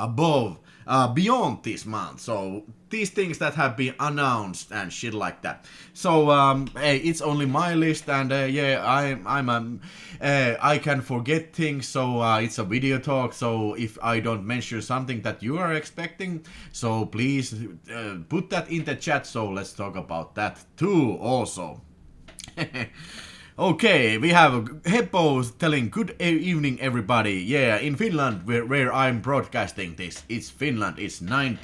above, beyond this month. So these things that have been announced and shit like that. So hey, it's only my list, and yeah, I can forget things. So it's a video talk. So if I don't mention something that you are expecting, so please put that in the chat. So let's talk about that too, also. Okay, we have Heppo telling good evening everybody. Yeah, in Finland, where I'm broadcasting this, it's Finland. It's 7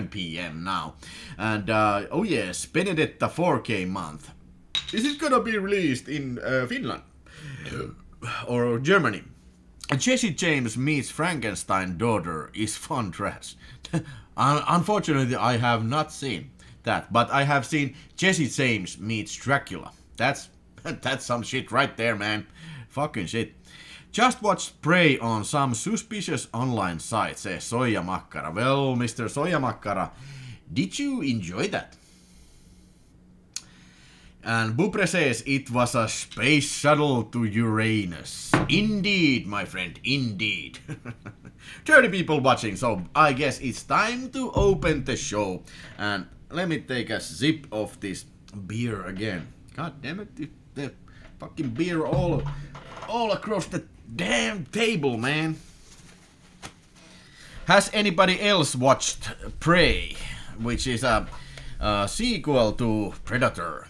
p.m. now, and oh yes, Benedetta 4K month. Is it gonna be released in Finland or Germany? Jesse James meets Frankenstein daughter is fun trash. Unfortunately, I have not seen that, but I have seen Jesse James meets Dracula. That's some shit right there, man. Fucking shit. Just watched Prey on some suspicious online site, says Soija Makkara. Well, Mr. Soija Makkara, did you enjoy that? And Bupre says it was a space shuttle to Uranus. Indeed, my friend, indeed. 30 people watching, so I guess it's time to open the show. And let me take a sip of this beer again. God damn it, the fucking beer all across the damn table, man. Has anybody else watched Prey, which is a sequel to Predator?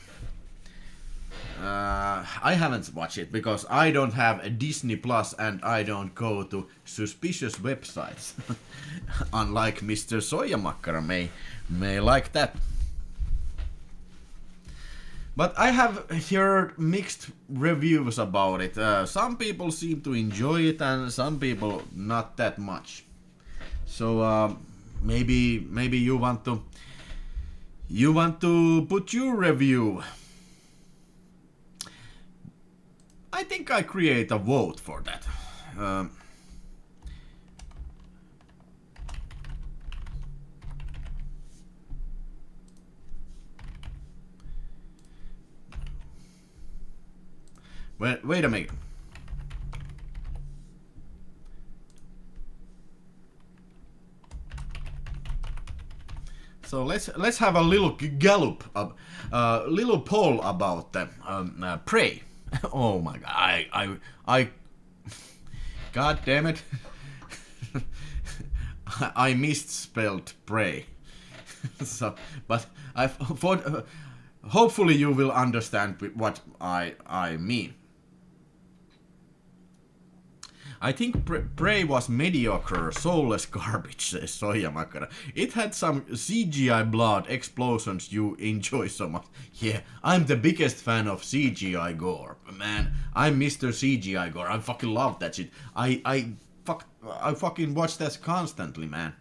I haven't watched it because I don't have a Disney Plus and I don't go to suspicious websites. Unlike Mr. Soija Makkara may like that. But I have heard mixed reviews about it. Some people seem to enjoy it and some people not that much. So maybe you want to put your review. I think I create a vote for that. Wait a minute. So let's have a little gallop, little poll about the Prey. Oh my god, I God damn it. I misspelled Prey. So, but hopefully you will understand what I mean. I think Prey was mediocre, soulless garbage, says Soija Makkara. It had some CGI blood explosions you enjoy so much. Yeah, I'm the biggest fan of CGI gore. Man, I'm Mr. CGI gore. I fucking love that shit. I fucking watch that constantly, man.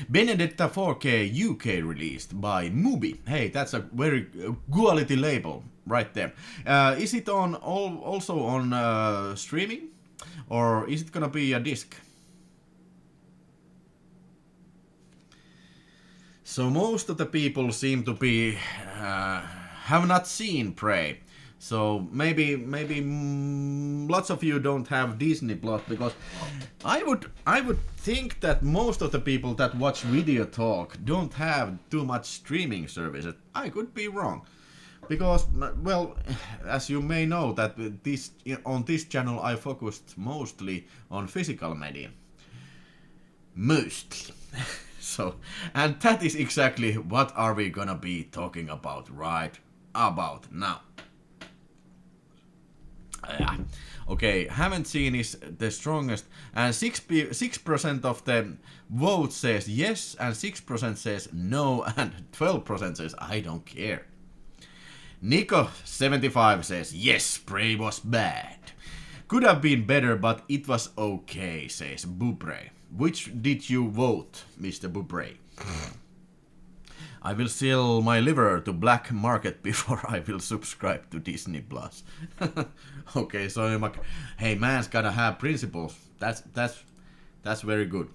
Benedetta 4K UK released by Mubi. Hey, that's a very quality label right there. Is it on also on streaming? Or is it gonna be a disc? So most of the people seem to be have not seen Prey. So maybe lots of you don't have Disney Plus, because I would think that most of the people that watch Videotalk don't have too much streaming services. I could be wrong. Because, well, as you may know, that on this channel I focused mostly on physical media. Mostly. So, and that is exactly what are we gonna be talking about right about now. Okay, haven't seen is the strongest, and 6% of the vote says yes, and 6% says no, and 12% says I don't care. Nico75 says, yes, Prey was bad. Could have been better, but it was okay, says Bupre. Which did you vote, Mr. Bupre? I will sell my liver to black market before I will subscribe to Disney Plus. Okay, so hey, man's gotta have principles. That's very good.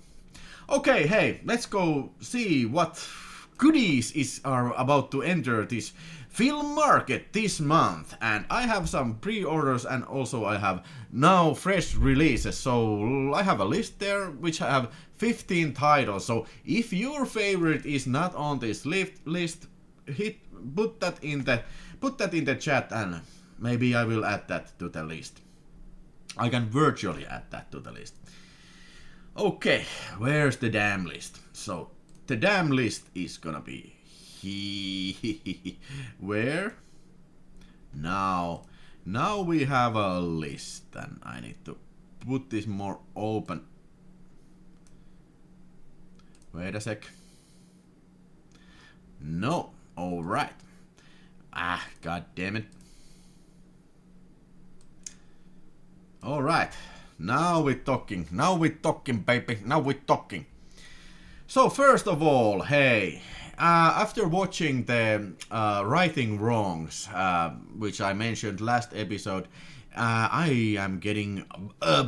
Okay, hey, let's go see what goodies are about to enter this film market this month, and I have some pre-orders and also I have now fresh releases. So I have a list there which I have 15 titles. So if your favorite is not on this list, put that in the chat and maybe I will add that to the list. I can virtually add that to the list. Okay, where's the damn list? So the damn list is gonna be where? Now we have a list and I need to put this more open. Wait a sec. No, alright. God damn it. Alright, now we're talking, baby, now we're talking. So first of all, hey, after watching the Righting Wrongs, which I mentioned last episode, I am getting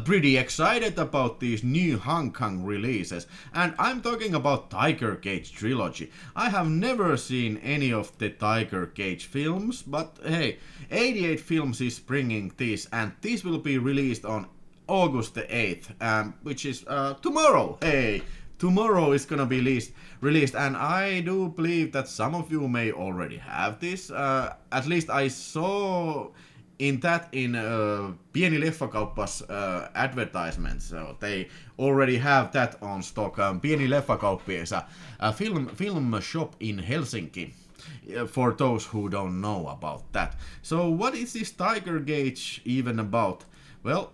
pretty excited about these new Hong Kong releases, and I'm talking about Tiger Cage Trilogy. I have never seen any of the Tiger Cage films, but hey, 88 Films is bringing this, and this will be released on August the 8th, which is tomorrow. Hey, tomorrow is gonna be released, and I do believe that some of you may already have this. At least I saw in Pieni Leffakauppa's advertisements, so they already have that on stock. Pieni Leffakauppi is a film shop in Helsinki, for those who don't know about that. So what is this Tiger Cage even about? Well,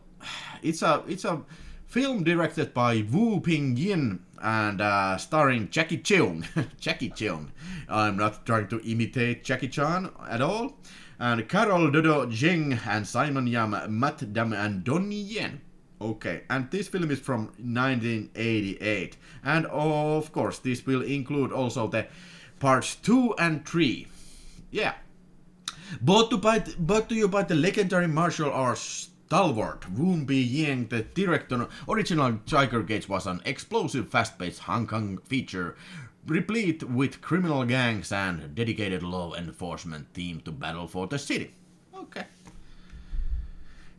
it's a film directed by Wu Ping-yin and starring Jackie Cheung. Jackie Cheung. I'm not trying to imitate Jackie Chan at all. And Carol Dodo Zheng and Simon Yam, Matt Dam and Donnie Yen. Okay, and this film is from 1988. And of course, this will include also the parts 2 and 3. Yeah. Brought to you by the legendary martial arts stalwart Wu Ping-yin. The director. Original Tiger Cage was an explosive, fast-paced Hong Kong feature replete with criminal gangs and dedicated law enforcement team to battle for the city. Okay.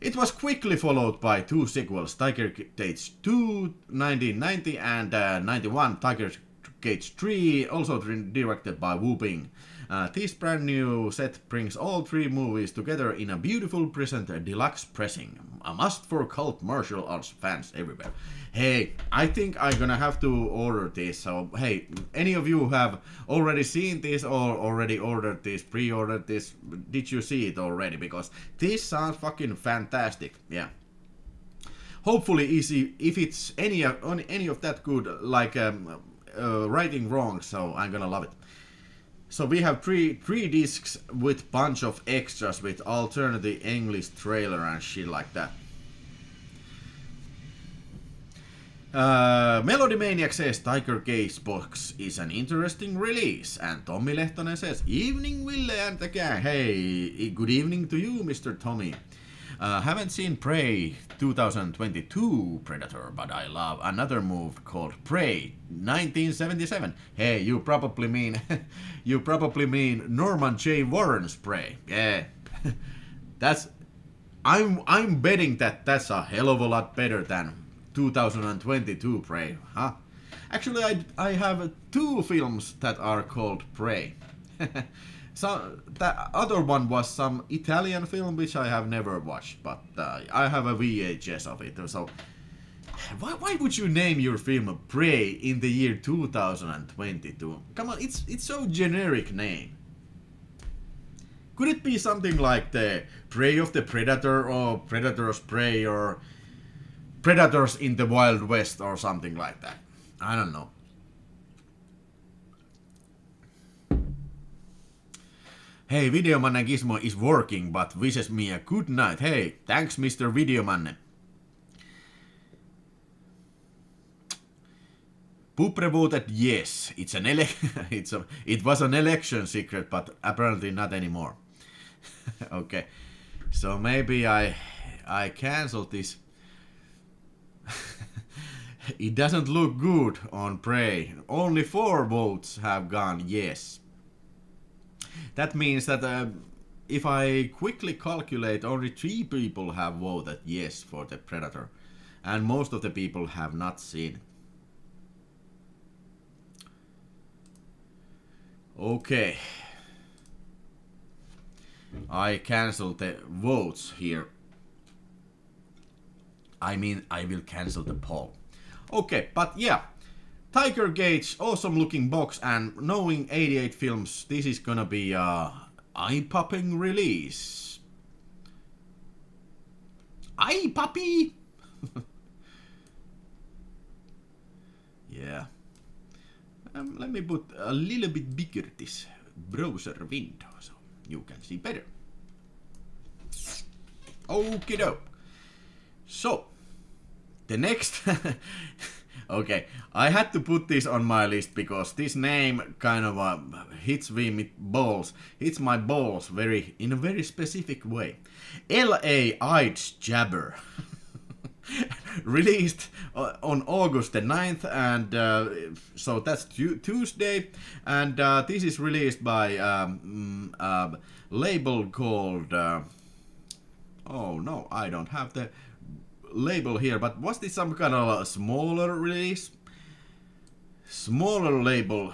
It was quickly followed by two sequels, Tiger Cage 2 1990 and 91, Tiger Cage 3, also directed by Wu Ping. This brand new set brings all three movies together in a beautiful present deluxe pressing. A must for cult martial arts fans everywhere. Hey, I think I'm gonna have to order this. So hey, any of you have already seen this or already ordered this, pre-ordered this? Did you see it already? Because this sounds fucking fantastic. Yeah. Hopefully easy if it's any of that good like Righting Wrongs. So I'm gonna love it. So we have three discs with bunch of extras with alternative English trailer and shit like that. Melody Maniac says Tiger Cage box is an interesting release, and Tommy Lehtonen says evening Ville and the gang. Hey, good evening to you, Mr. Tommy. Haven't seen Prey 2022 Predator, but I love another movie called Prey 1977. Hey, you probably mean Norman J. Warren's Prey. Yeah, I'm betting that's a hell of a lot better than 2022 Prey, huh? Actually, I have two films that are called Prey. So the other one was some Italian film which I have never watched, but I have a VHS of it. So why would you name your film Prey in the year 2022? Come on, it's so generic name. Could it be something like the Prey of the Predator or Predator's Prey or Predators in the Wild West or something like that? I don't know. Hey, Videomanne Gizmo is working, but wishes me a good night. Hey, thanks, Mr. Videomanne. Pupre voted yes. It was an election secret, but apparently not anymore. Okay, so maybe I canceled this. It doesn't look good on Prey. Only 4 votes have gone yes. That means that if I quickly calculate, only 3 people have voted yes for the Predator, and most of the people have not seen it. Okay. I cancel the votes here. I mean, I will cancel the poll. Okay, but yeah. Tiger Gauge, awesome looking box, and knowing 88 films, this is gonna be a eye-popping release. Eye-poppy! Yeah. Let me put a little bit bigger this browser window so you can see better. Okie doke. So, the next... Okay, I had to put this on my list because this name kind of hits my balls in a very specific way. L.A. AIDS Jabber. Released on August the 9th, and so that's Tuesday, and this is released by a label called... oh no, I don't have the label here, but was this some kind of a smaller release? Smaller label.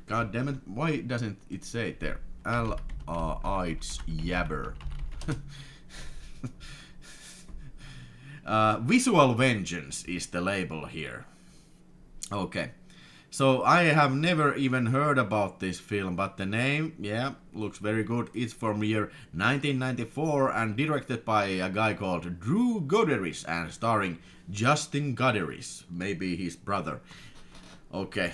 God damn it, why doesn't it say it there? AIDS Jabber. Visual Vengeance is the label here. Okay. So I have never even heard about this film, but the name, yeah, looks very good. It's from year 1994 and directed by a guy called Drew Goderis and starring Justin Goderis, maybe his brother. Okay.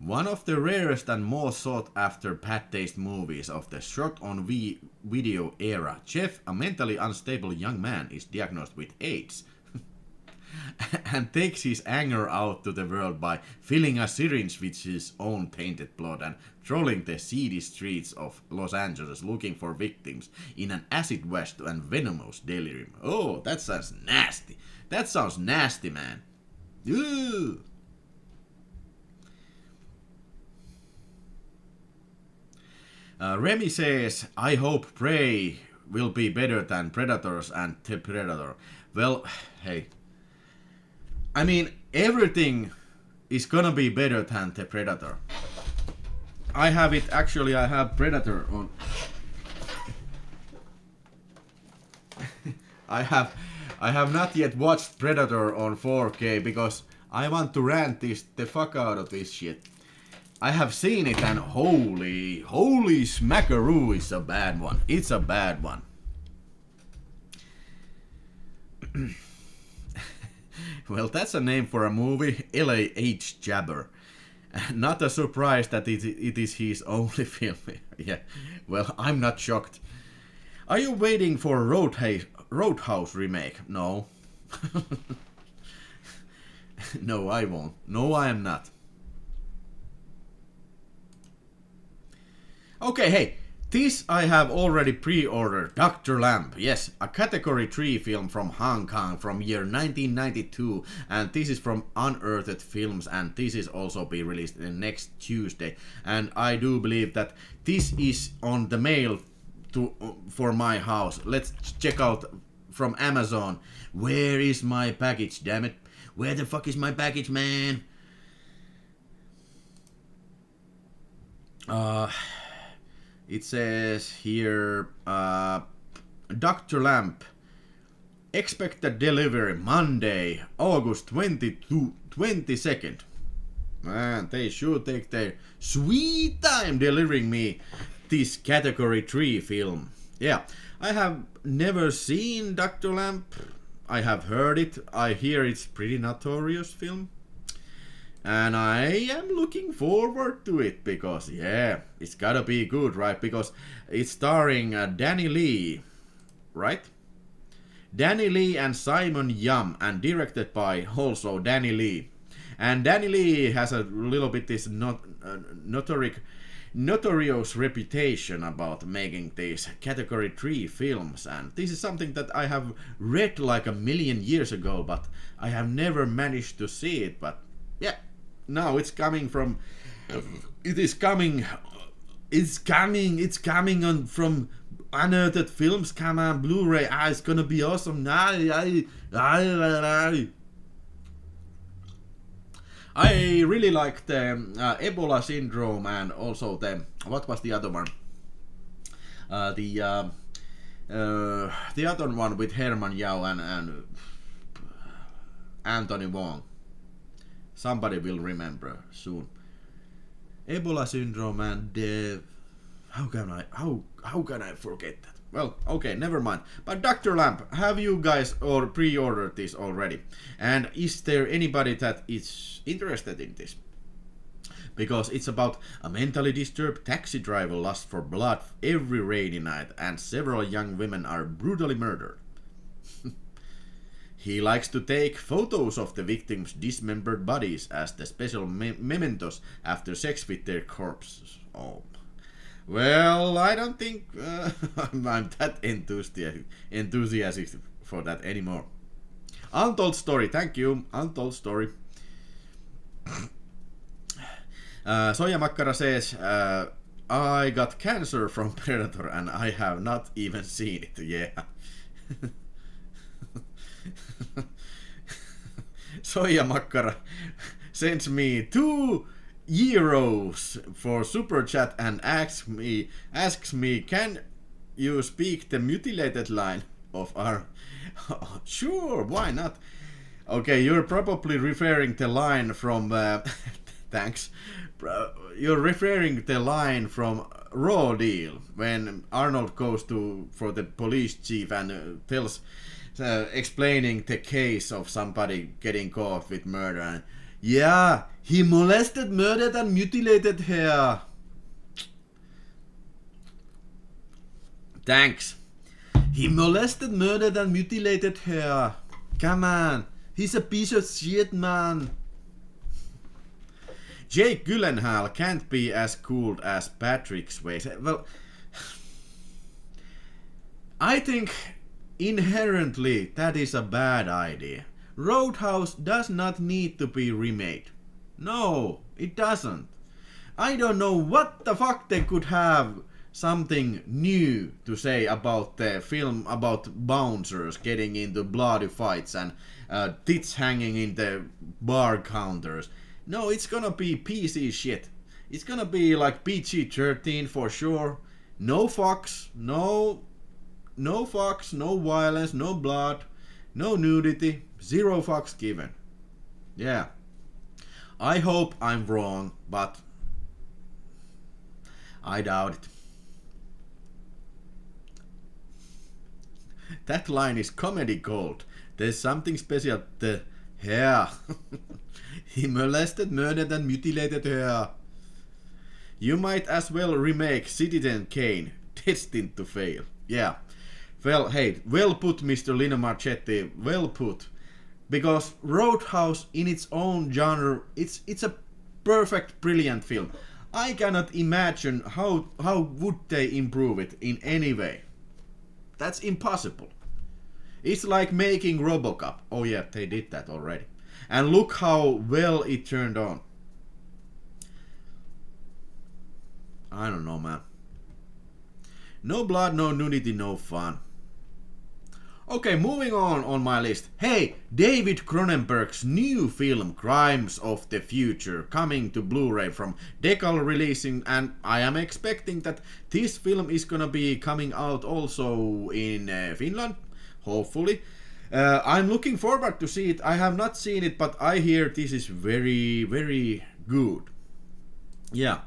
One of the rarest and most sought after bad taste movies of the shot on video era, Jeff, a mentally unstable young man, is diagnosed with AIDS and takes his anger out to the world by filling a syringe with his own tainted blood and trolling the seedy streets of Los Angeles looking for victims in an acid washed and venomous delirium. Oh, that sounds nasty. That sounds nasty, man. Ooh. Remy says, I hope Prey will be better than Predators and The Predator. Well, hey. I mean, everything is gonna be better than The Predator. I have it, actually I have Predator on... I have not yet watched Predator on 4K because I want to rant the fuck out of this shit. I have seen it and holy smackaroo, is a bad one. It's a bad one. Well, that's a name for a movie, L.A.H. Jabber. Not a surprise that it is his only film. Yeah, well, I'm not shocked. Are you waiting for Roadhouse remake? No. No, I won't. No, I am not. Okay, hey, this I have already pre-ordered. Dr. Lamp, yes, a Category 3 film from Hong Kong from year 1992, and this is from Unearthed Films, and this is also be released next Tuesday. And I do believe that this is on the mail for my house. Let's check out from Amazon. Where is my package, damn it? Where the fuck is my package, man? It says here, Dr. Lamp, expected delivery Monday, August 22nd. Man, they should take their sweet time delivering me this Category 3 film. Yeah, I have never seen Dr. Lamp. I have heard it. I hear it's pretty notorious film. And I am looking forward to it because, yeah, it's gotta be good, right? Because it's starring Danny Lee, right? Danny Lee and Simon Yam, and directed by also Danny Lee. And Danny Lee has a little bit this notorious reputation about making these Category 3 films. And this is something that I have read like a million years ago, but I have never managed to see it. But yeah. Now it's coming from it is coming. It's coming on from Unearthed Films. Come on, Blu-ray. It's gonna be awesome. I really like the Ebola Syndrome and also the what was the other one? The other one with Herman Yao and Anthony Wong. Somebody will remember soon. Ebola Syndrome and how can I forget that? Well, okay, never mind. But Dr. Lamp, have you guys pre-ordered this already? And is there anybody that is interested in this? Because it's about a mentally disturbed taxi driver lusts for blood every rainy night, and several young women are brutally murdered. He likes to take photos of the victims' dismembered bodies as the special mementos after sex with their corpses. Oh. Well, I don't think I'm that enthusiastic for that anymore. Untold Story, thank you. Untold Story. Soya Makkara says, I got cancer from Predator and I have not even seen it. Yeah. Soya Makkara sends me €2 for super chat and asks me, can you speak the mutilated line of our... Sure, why not? Okay, you're probably referring the line from... thanks. You're referring the line from Raw Deal when Arnold goes for the police chief and tells... explaining the case of somebody getting caught with murder and yeah, he molested, murdered and mutilated her. Thanks. He molested, murdered and mutilated her. Come on, he's a piece of shit, man. Jake Gyllenhaal can't be as cool as Patrick Swayze. Well, I think inherently that is a bad idea. Roadhouse does not need to be remade. No, it doesn't. I don't know what the fuck they could have something new to say about the film about bouncers getting into bloody fights and tits hanging in the bar counters. No, it's gonna be PC shit. It's gonna be like PG-13 for sure. No fucks, no fucks, no violence, no blood, no nudity, 0 fucks given. Yeah. I hope I'm wrong, but I doubt it. That line is comedy gold. There's something special. The hair. He molested, murdered and mutilated her. You might as well remake Citizen Kane. Destined to fail. Yeah. Well, hey, well put, Mr. Lino Marchetti. Well put. Because Roadhouse, in its own genre, it's a perfect, brilliant film. I cannot imagine how would they improve it in any way. That's impossible. It's like making RoboCop. Oh yeah, they did that already. And look how well it turned on. I don't know, man. No blood, no nudity, no fun. Okay, moving on my list. Hey, David Cronenberg's new film Crimes of the Future coming to Blu-ray from Decal releasing, and I am expecting that this film is gonna be coming out also in Finland, hopefully. I'm looking forward to see it. I have not seen it, but I hear this is very, very good. Yeah.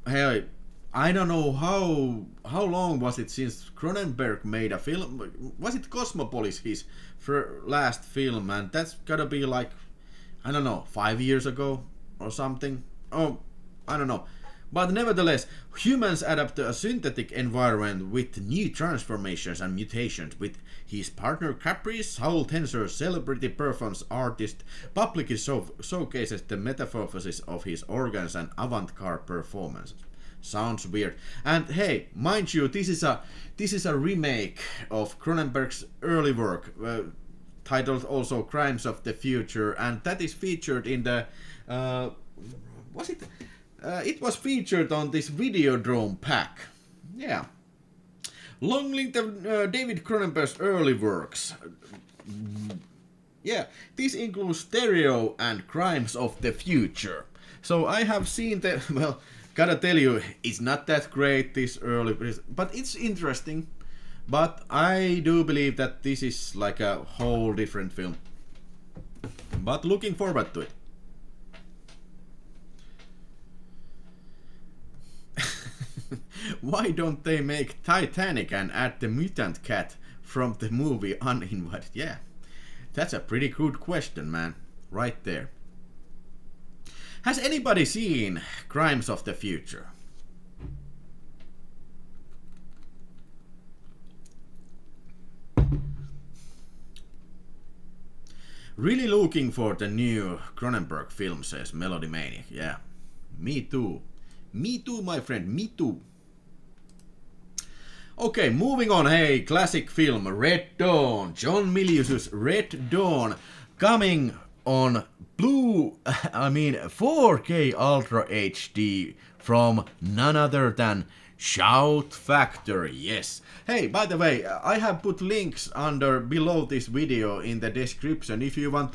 Hey, I don't know how long was it since Cronenberg made a film. Was it Cosmopolis, his last film? And that's gotta be like, I don't know, 5 years ago or something. Oh, I don't know. But nevertheless, humans adapt to a synthetic environment with new transformations and mutations. With his partner Caprice, Saul Tensor, celebrity performance artist, publicly showcases the metamorphosis of his organs and avant-garde performances. Sounds weird. And hey, mind you, this is a remake of Cronenberg's early work, titled also Crimes of the Future, and that is featured in the Was it? It was featured on this Videodrome pack. Yeah. Long linked David Cronenberg's early works. Yeah, this includes Stereo and Crimes of the Future. So I have seen the, well, gotta tell you, it's not that great this early, but it's interesting. But I do believe that this is like a whole different film. But looking forward to it. Why don't they make Titanic and add the mutant cat from the movie Uninvited? Yeah, that's a pretty good question, man. Right there. Has anybody seen Crimes of the Future? Really looking for the new Cronenberg film, says Melody Maniac. Yeah, me too. Me too, my friend, me too. Okay, moving on. Hey, classic film, Red Dawn. John Milius's Red Dawn, coming on 4K Ultra HD from none other than Shout Factory. Yes. Hey, by the way, I have put links under below this video in the description. If you want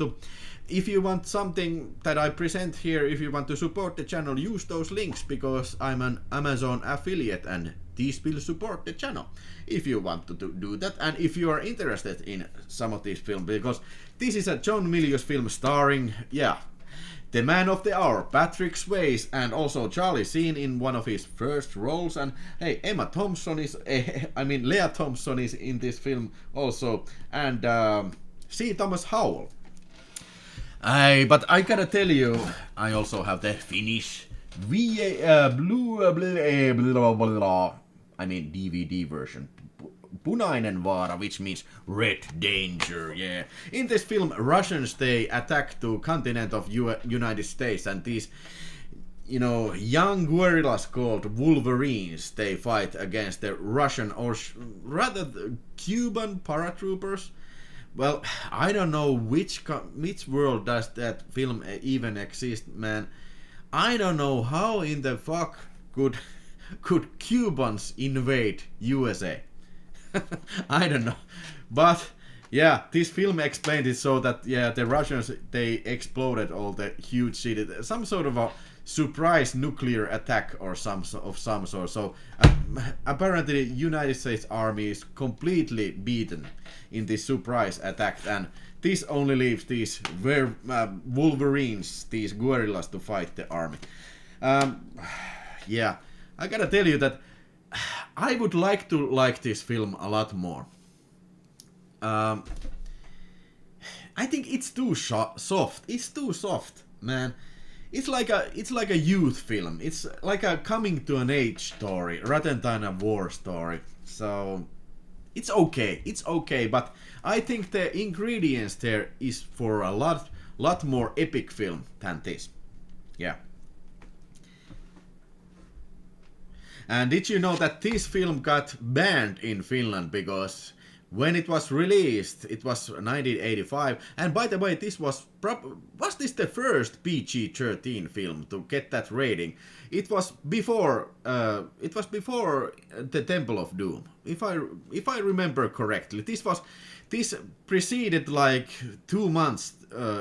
something that I present here, if you want to support the channel, use those links, because I'm an Amazon affiliate and these will support the channel if you want to do that, and if you are interested in some of these films, because this is a John Milius film starring, yeah, the man of the hour, Patrick Swayze, and also Charlie Sheen in one of his first roles, and hey, Lea Thompson is in this film also, and C. Thomas Howell. But I gotta tell you, I also have the Finnish DVD version, Punainen Vaara, which means Red Danger. Yeah, in this film, Russians, they attack the continent of United States, and these, young guerrillas called Wolverines, they fight against the Russian, or rather the Cuban paratroopers. Well, I don't know which world does that film even exist, man. I don't know how in the fuck could Cubans invade USA. I don't know. But yeah, this film explained it so that, yeah, the Russians, they exploded all the huge cities. Some sort of a surprise nuclear attack or some sort. So apparently the United States Army is completely beaten in this surprise attack, and this only leaves these Wolverines, these guerrillas, to fight the army. Yeah, I gotta tell you that I would like to like this film a lot more. I think it's too soft. It's too soft, man. It's like a youth film. It's like a coming to an age story rather than a war story. So it's okay. It's okay, but I think the ingredients there is for a lot more epic film than this. Yeah. And did you know that this film got banned in Finland because when it was released, it was 1985, and by the way, this was this the first PG-13 film to get that rating? It was before the Temple of Doom, if I remember correctly. This preceded like 2 months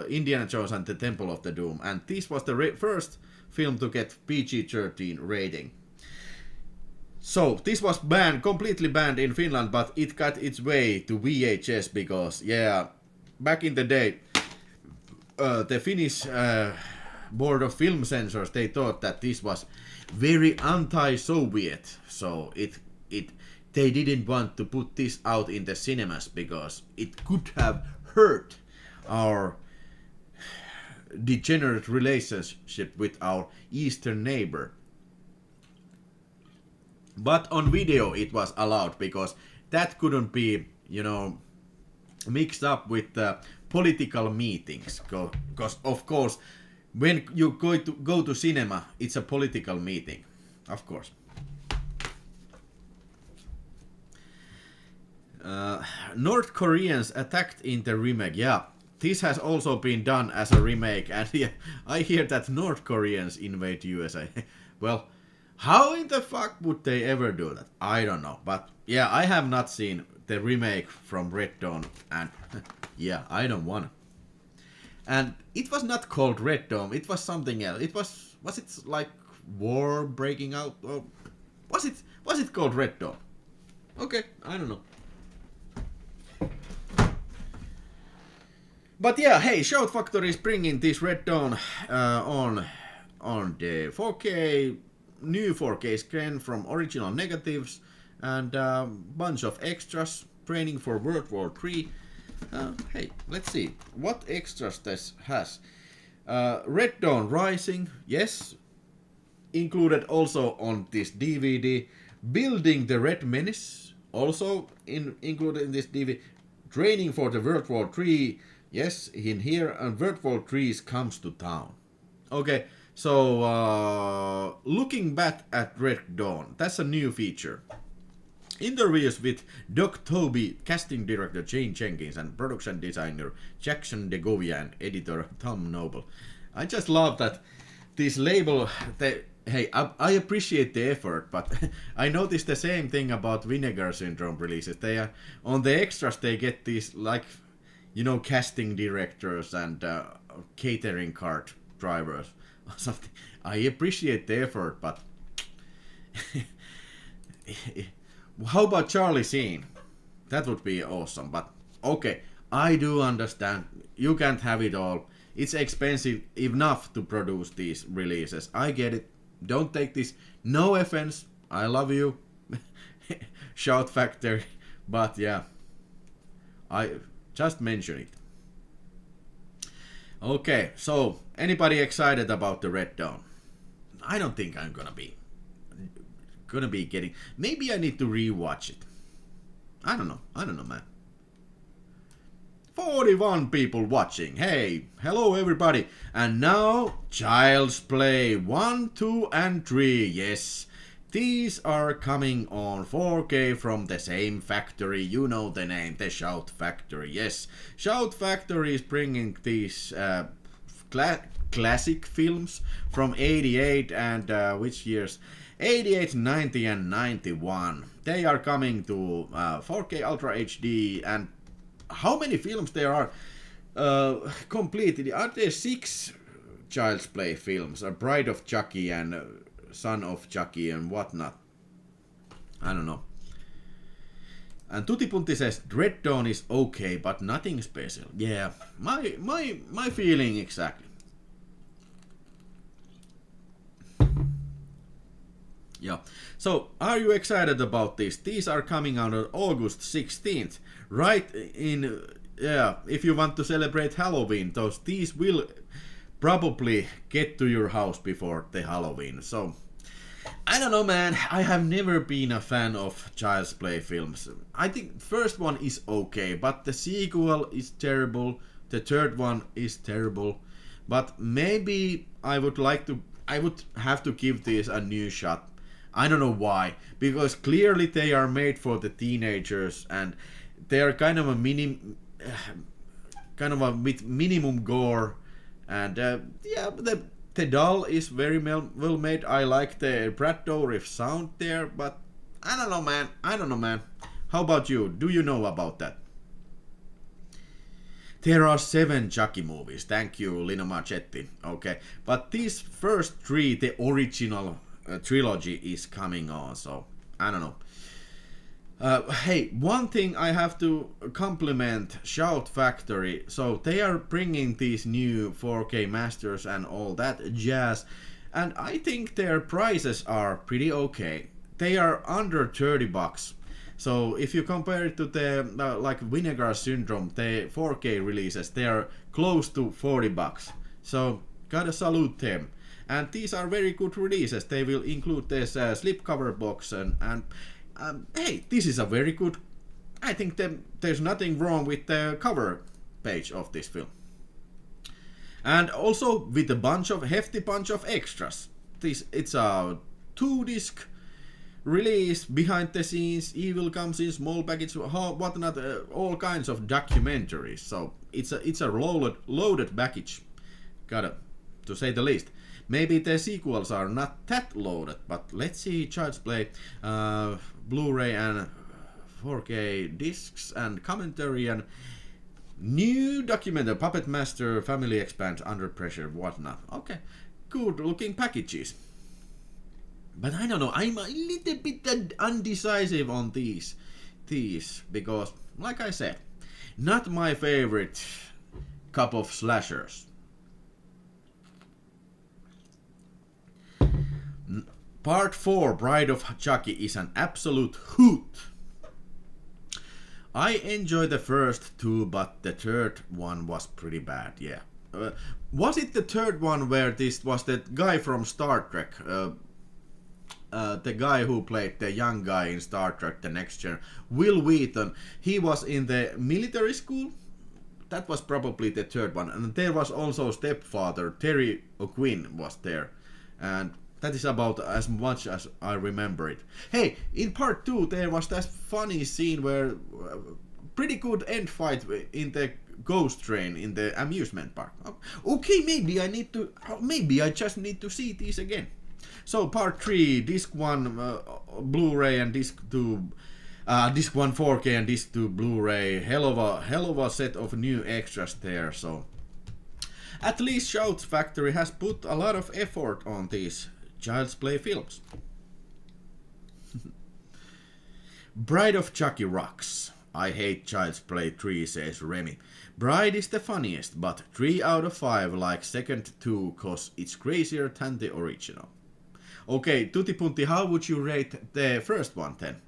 Indiana Jones and the Temple of the Doom, and this was the first film to get PG-13 rating. So this was completely banned in Finland, but it got its way to VHS because, yeah, back in the day, the Finnish Board of Film Censors, they thought that this was very anti-Soviet, so they didn't want to put this out in the cinemas because it could have hurt our degenerate relationship with our eastern neighbor. But on video it was allowed because that couldn't be, mixed up with political meetings. Because of course, when you go to cinema, it's a political meeting, of course. North Koreans attacked in the remake. Yeah, this has also been done as a remake, and yeah, I hear that North Koreans invade USA. Well, how in the fuck would they ever do that? I don't know, but yeah, I have not seen the remake from Red Dawn, and yeah, I don't wanna. And it was not called Red Dawn, it was something else. It was it like war breaking out, or was it called Red Dawn? Okay, I don't know. But yeah, hey, Shout Factory is bringing this Red Dawn on the 4K, new 4K screen from original negatives, and bunch of extras, training for World War III. Hey, let's see, what extras this has. Red Dawn Rising, yes, included also on this DVD. Building the Red Menace, also included in this DVD. Training for the World War III, yes, in here, and World War III comes to town. Okay, so looking back at Red Dawn, that's a new feature. Interviews with Doc Toby, casting director Jane Jenkins, and production designer Jackson DeGovia, and editor Tom Noble. I just love that this label, hey, I appreciate the effort, but I noticed the same thing about Vinegar Syndrome releases. They are, on the extras, they get these, like, you know, casting directors and catering cart drivers or something. I appreciate the effort, but how about Charlie Sheen? That would be awesome, but okay, I do understand. You can't have it all. It's expensive enough to produce these releases. I get it. Don't take this. No offense. I love you. Shout Factory. But yeah, I just mention it. Okay, so anybody excited about the Red Dawn? I don't think I'm gonna be getting. Maybe I need to rewatch it. I don't know, man. 41 people watching. Hey, hello everybody. And now Child's Play 1, 2 and 3. Yes, these are coming on 4K from the same factory. You know the name, the Shout Factory. Yes, Shout Factory is bringing these classic films from 88 and which years? 88, 90 and 91. They are coming to 4K Ultra HD. And how many films there are completed? Are there 6 Child's Play films? A Bride of Chucky and Son of Chucky and whatnot. I don't know. And Tutti Punti says Red Dawn is okay, but nothing special. Yeah, my feeling exactly. Yeah. So, are you excited about this? These are coming out on August 16th. Right in, yeah, if you want to celebrate Halloween, these will probably get to your house before the Halloween. So, I don't know, man. I have never been a fan of Child's Play films. I think first one is okay, but the sequel is terrible. The third one is terrible. But maybe I would have to give this a new shot. I don't know why, because clearly they are made for the teenagers and they are kind of with minimum gore, and yeah, the doll is very well made. I like the Brad Dourif sound there, but I don't know, man. How about you? Do you know about that? There are 7 Chucky movies. Thank you, Lino Marchetti. Okay, but these first 3, the original trilogy is coming on, so I don't know. Hey, one thing I have to compliment Shout Factory. So they are bringing these new 4K masters and all that jazz, and I think their prices are pretty okay. They are under $30. So if you compare it to the like Vinegar Syndrome, the 4K releases, they are close to $40. So gotta salute them. And these are very good releases. They will include this slipcover box and hey, this is a very good. I think there's nothing wrong with the cover page of this film. And also with a hefty bunch of extras. It's a 2-disc release, behind the scenes, evil comes in small package, whatnot, all kinds of documentaries. So it's a loaded package, to say the least. Maybe the sequels are not that loaded, but let's see Child's Play, Blu-ray and 4K discs and commentary and new documentary, Puppet Master, Family Expands, Under Pressure, whatnot. Okay, good looking packages. But I don't know, I'm a little bit undecisive on these because, like I said, not my favorite cup of slashers. Part 4, Bride of Chucky, is an absolute hoot. I enjoyed the first 2, but the third one was pretty bad, yeah. Was it the third one where this was the guy from Star Trek? The guy who played the young guy in Star Trek The Next Gen, Will Wheaton. He was in the military school. That was probably the third one. And there was also stepfather, Terry O'Quinn was there. And that is about as much as I remember it. Hey, in part 2 there was that funny scene where pretty good end fight in the ghost train in the amusement park. Okay, maybe I just need to see these again. So part 3, disc 1 Blu-ray and disc 2, disc 1 4K and disc 2 Blu-ray. Hell of a set of new extras there. So at least Shout Factory has put a lot of effort on these Child's Play films. Bride of Chucky rocks. I hate Child's Play 3, says Remy. Bride is the funniest, but 3 out of 5 like second 2 cause it's crazier than the original. Okay, Tutti Punti, how would you rate the first one then?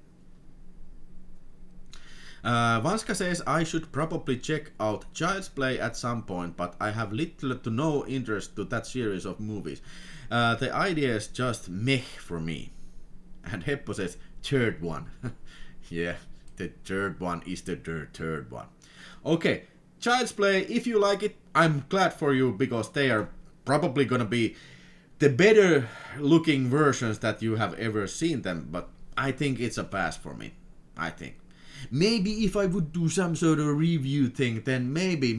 Vanska says I should probably check out Child's Play at some point, but I have little to no interest to that series of movies. The idea is just meh for me. And Heppo says third one. Yeah, the third one is the third one. Okay, Child's Play, if you like it, I'm glad for you, because they are probably gonna be the better looking versions that you have ever seen them, but I think it's a pass for me. I think. Maybe if I would do some sort of review thing, then maybe,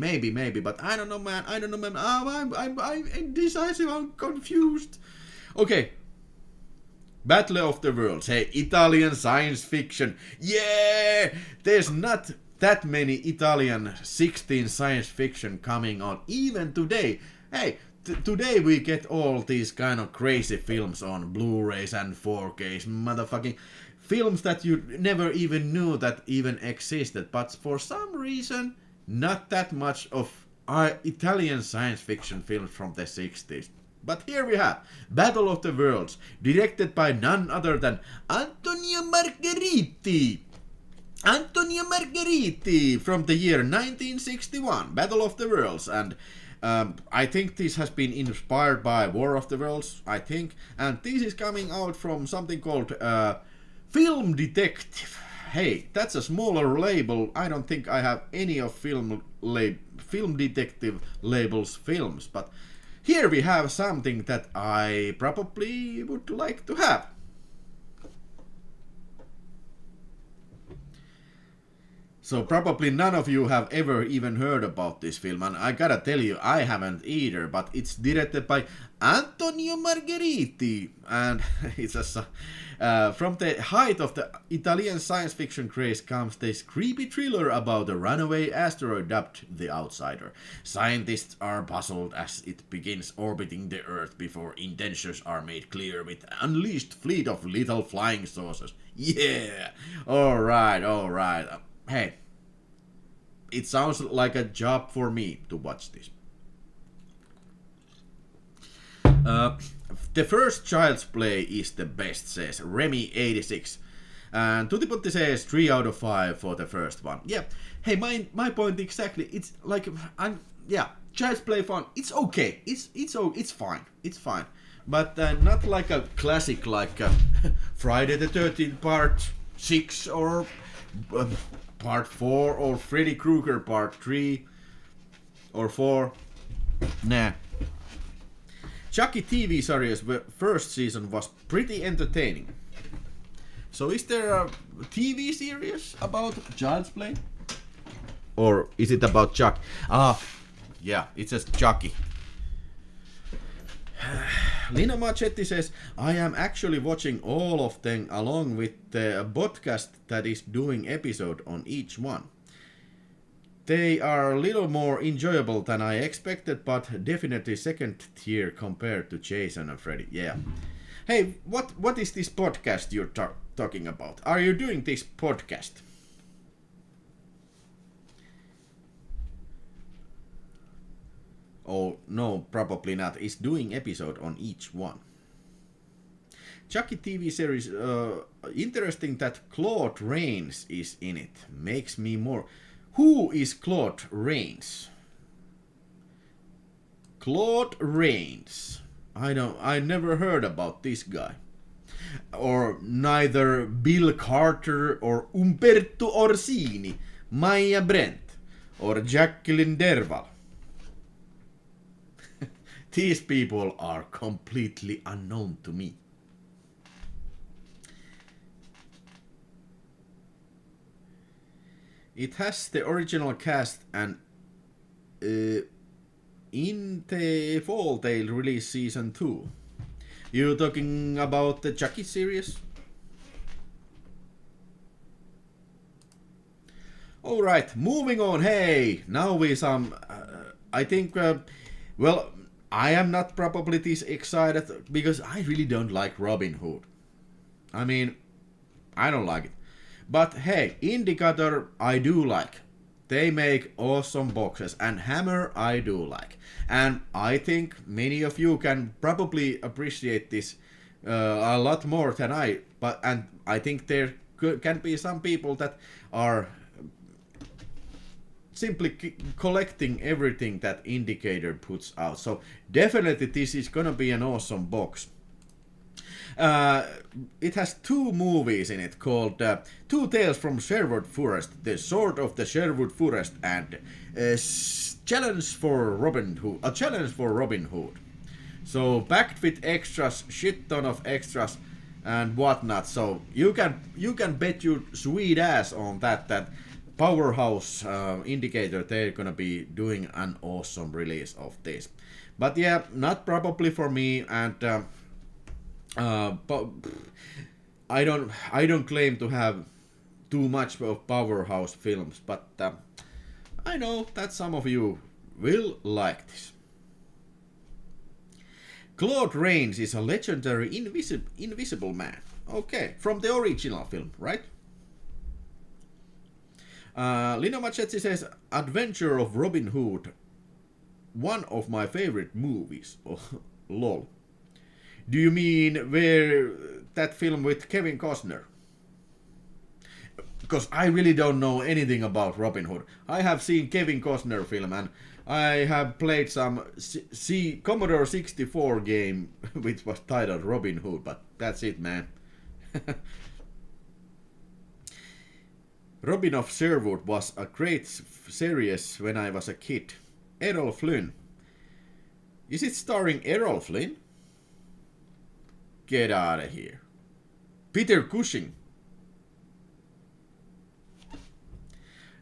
but I don't know, man. I'm indecisive, I'm confused. Okay. Battle of the Worlds. Hey, Italian science fiction. Yeah! There's not that many Italian 16 science fiction coming on, even today. Hey, today we get all these kind of crazy films on Blu-rays and 4Ks, motherfucking films that you never even knew that even existed, but for some reason, not that much of Italian science fiction films from the 60s. But here we have Battle of the Worlds, directed by none other than Antonio Margheriti. Antonio Margheriti from the year 1961, Battle of the Worlds, and I think this has been inspired by War of the Worlds, I think, and this is coming out from something called Film Detective. Hey, that's a smaller label. I don't think I have any of Film Detective labels films, but here we have something that I probably would like to have. So probably none of you have ever even heard about this film, and I gotta tell you, I haven't either, but it's directed by Antonio Margheriti, and it's from the height of the Italian science fiction craze comes this creepy thriller about a runaway asteroid dubbed The Outsider. Scientists are puzzled as it begins orbiting the Earth before intentions are made clear with an unleashed fleet of little flying saucers. Yeah! Alright. Hey, it sounds like a job for me to watch this. The first Child's Play is the best, says Remy86. And Tutiputti says 3 out of 5 for the first one. Yeah, hey, my point exactly. It's like, Child's Play fun. It's okay. It's fine. But not like a classic like Friday the 13th Part 6 or Part 4 or Freddy Krueger Part 3 or 4. Nah. Chucky TV series first season was pretty entertaining. So is there a TV series about Child's Play? or is it about Chucky? Yeah, it says Chucky. Lina Machetti says, I am actually watching all of them along with the podcast that is doing episode on each one. They are a little more enjoyable than I expected, but definitely second tier compared to Jason and Freddy. Yeah. Hey, what is this podcast you're talking about? Are you doing this podcast? Oh, no, probably not. It's doing episode on each one. Chucky TV series, interesting that Claude Rains is in it. Makes me more... Who is Claude Rains? Claude Rains. I never heard about this guy. Or neither Bill Carter or Umberto Orsini, Maya Brent, or Jacqueline Derval. These people are completely unknown to me. It has the original cast and in the fall they'll release season 2. You talking about the Chucky series? Alright, moving on. Hey, now we some... I think... well, I am not probably this excited because I really don't like Robin Hood. I mean, I don't like it. But hey, Indicator I do like. They make awesome boxes, and Hammer I do like. And I think many of you can probably appreciate this a lot more than I. And I think there can be some people that are simply collecting everything that Indicator puts out. So definitely this is gonna be an awesome box. It has 2 movies in it called Two Tales from Sherwood Forest, The Sword of the Sherwood Forest, and a challenge for Robin Hood. So packed with extras, shit ton of extras and whatnot. So you can bet your sweet ass on that Powerhouse Indicator, they're gonna be doing an awesome release of this. But yeah, not probably for me, and but I don't claim to have too much of Powerhouse films, but I know that some of you will like this. Claude Rains is a legendary invisible man. Okay, from the original film, right? Lino Machetti says, Adventure of Robin Hood, one of my favorite movies. Oh, lol. Do you mean where that film with Kevin Costner? Because I really don't know anything about Robin Hood. I have seen Kevin Costner film, and I have played some Commodore 64 game which was titled Robin Hood, but that's it, man. Robin of Sherwood was a great series when I was a kid. Errol Flynn. Is it starring Errol Flynn? Get out of here. Peter Cushing.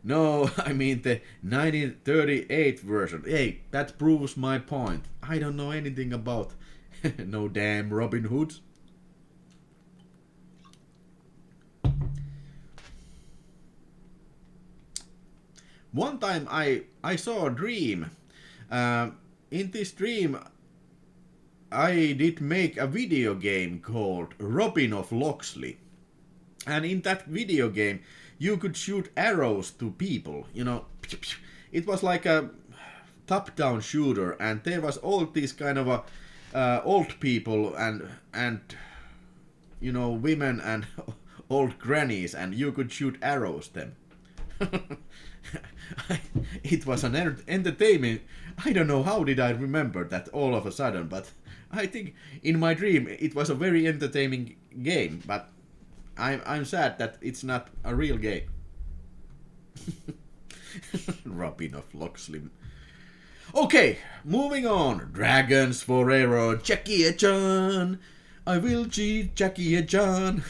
No, I mean the 1938 version. Hey, that proves my point. I don't know anything about no damn Robin Hood. One time I saw a dream. In this dream I did make a video game called Robin of Locksley. And in that video game you could shoot arrows to people, you know. It was like a top-down shooter, and there was all these kind of old people and you know, women and old grannies, and you could shoot arrows them. It was an entertainment. I don't know how did I remember that all of a sudden, but I think in my dream it was a very entertaining game, but I'm sad that it's not a real game. Robin of Locksley. Okay, moving on. Dragons Forever, Jackie and John. I will cheat Jackie and John.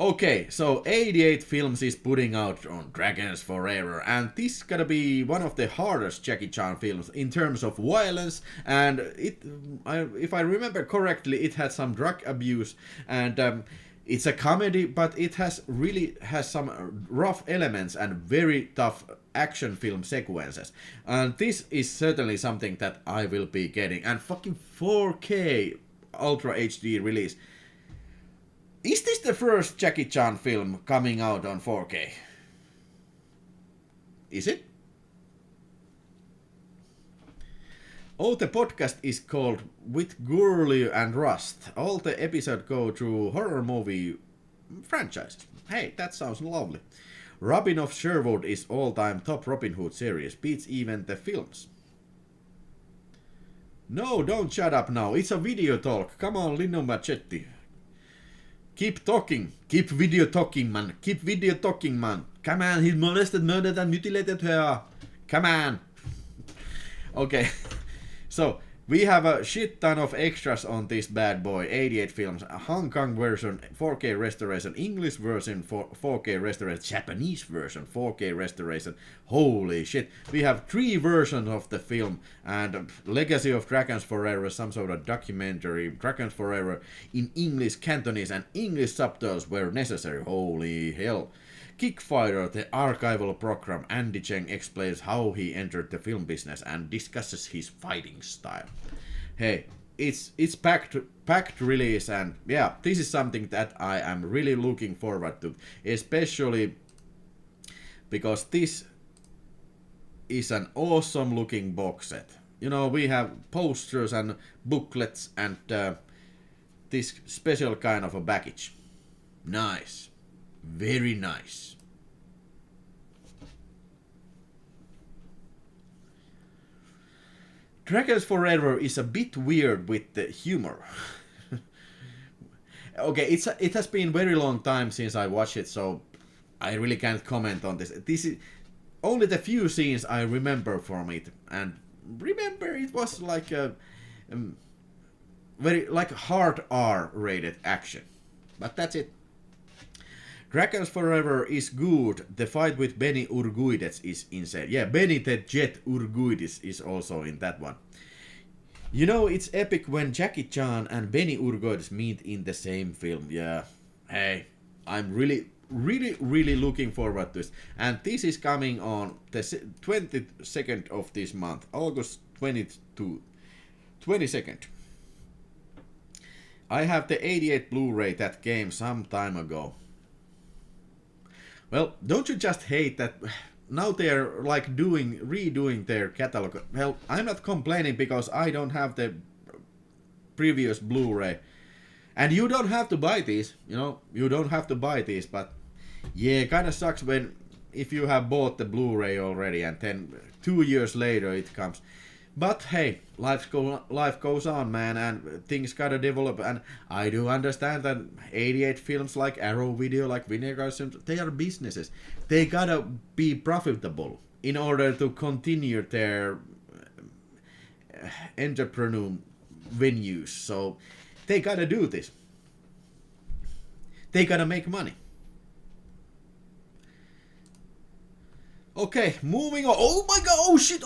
Okay, so 88 Films is putting out on Dragons Forever, and this gotta be one of the hardest Jackie Chan films in terms of violence, and if I remember correctly, it had some drug abuse, and it's a comedy, but it really has some rough elements and very tough action film sequences, and this is certainly something that I will be getting, and fucking 4K Ultra HD release. Is this the first Jackie Chan film coming out on 4K? Is it? Oh, the podcast is called With Gurley and Rust. All the episodes go through horror movie franchise. Hey, that sounds lovely. Robin of Sherwood is all-time top Robin Hood series. Beats even the films. No, don't shut up now. It's a video talk. Come on, Lino Machetti. Keep talking. Keep video talking, man. Keep video talking, man. Come on, he molested, murdered, and mutilated her. Come on. Okay. So, we have a shit ton of extras on this bad boy. 88 Films. A Hong Kong version, 4K restoration. English version, 4K restoration. Japanese version, 4K restoration. Holy shit. We have 3 versions of the film. And Legacy of Dragons Forever, some sort of documentary. Dragons Forever in English, Cantonese, and English subtitles were necessary. Holy hell. Kickfighter, the archival program. Andy Cheng explains how he entered the film business and discusses his fighting style. Hey, it's packed release, and yeah, this is something that I am really looking forward to, especially because this is an awesome looking box set. You know, we have posters and booklets and this special kind of a package. Nice. Very nice. Dragons Forever is a bit weird with the humor. Okay, it has been very long time since I watched it, so I really can't comment on this. This is only the few scenes I remember from it, and remember it was like a very like hard R rated action, but that's it. Dragons Forever is good. The fight with Benny Urguides is insane. Yeah, Benny the Jet Urguides is also in that one. You know, it's epic when Jackie Chan and Benny Urguides meet in the same film. Yeah. Hey, I'm really looking forward to this. And this is coming on the 22nd of this month. August 22nd. I have the 88 Blu-ray that came some time ago. Well, don't you just hate that now they're like redoing their catalog? Well, I'm not complaining because I don't have the previous Blu-ray. And you don't have to buy these, you know, you don't have to buy these, but yeah, it kinda sucks when if you have bought the Blu-ray already and then 2 years later it comes. But hey, life goes on, man, and things gotta develop, and I do understand that 88 films like Arrow Video, like Vinegar, they are businesses. They gotta be profitable in order to continue their entrepreneur venues. So they gotta do this. They gotta make money. Okay, moving on. Oh my god, oh shit,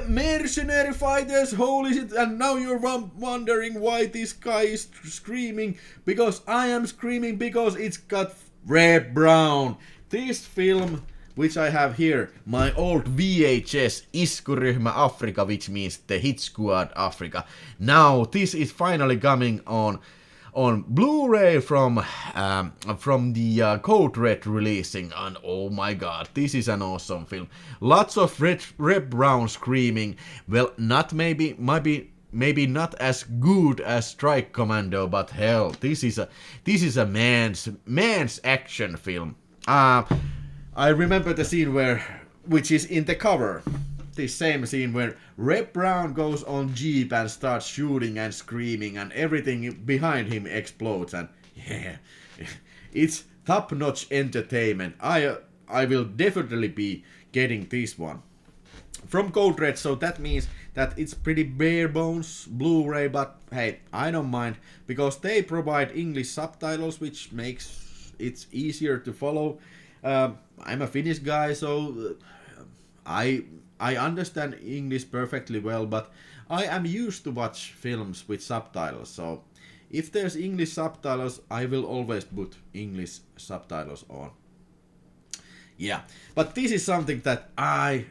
Mercenary Fighters, holy shit. And now you're wondering why this guy is screaming. Because I am screaming because it's got Red Brown. This film, which I have here, my old VHS, Iskuryhmä Africa, which means the Hit Squad Africa. Now, this is finally coming on Blu-ray from the Code Red releasing, and oh my god, this is an awesome film. Lots of Red Brown screaming. Well, not maybe not as good as Strike Commando, but hell, this is a man's action film. I remember the scene which is in the cover. This same scene where Red Brown goes on Jeep and starts shooting and screaming and everything behind him explodes, and yeah, it's top-notch entertainment. I will definitely be getting this one from Code Red, so that means that it's pretty bare bones Blu-ray, but hey, I don't mind because they provide English subtitles, which makes it's easier to follow. I'm a Finnish guy, so I understand English perfectly well, but I am used to watch films with subtitles, so if there's English subtitles, I will always put English subtitles on. Yeah, but this is something that I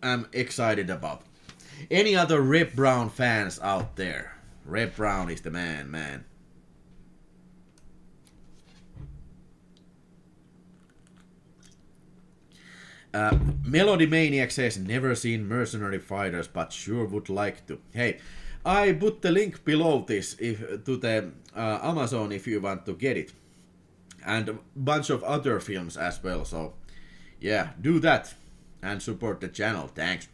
am excited about. Any other Reb Brown fans out there? Reb Brown is the man. Melody Maniac says, never seen Mercenary Fighters, but sure would like to. Hey, I put the link below this to the Amazon if you want to get it. And a bunch of other films as well, so yeah, do that and support the channel, thanks.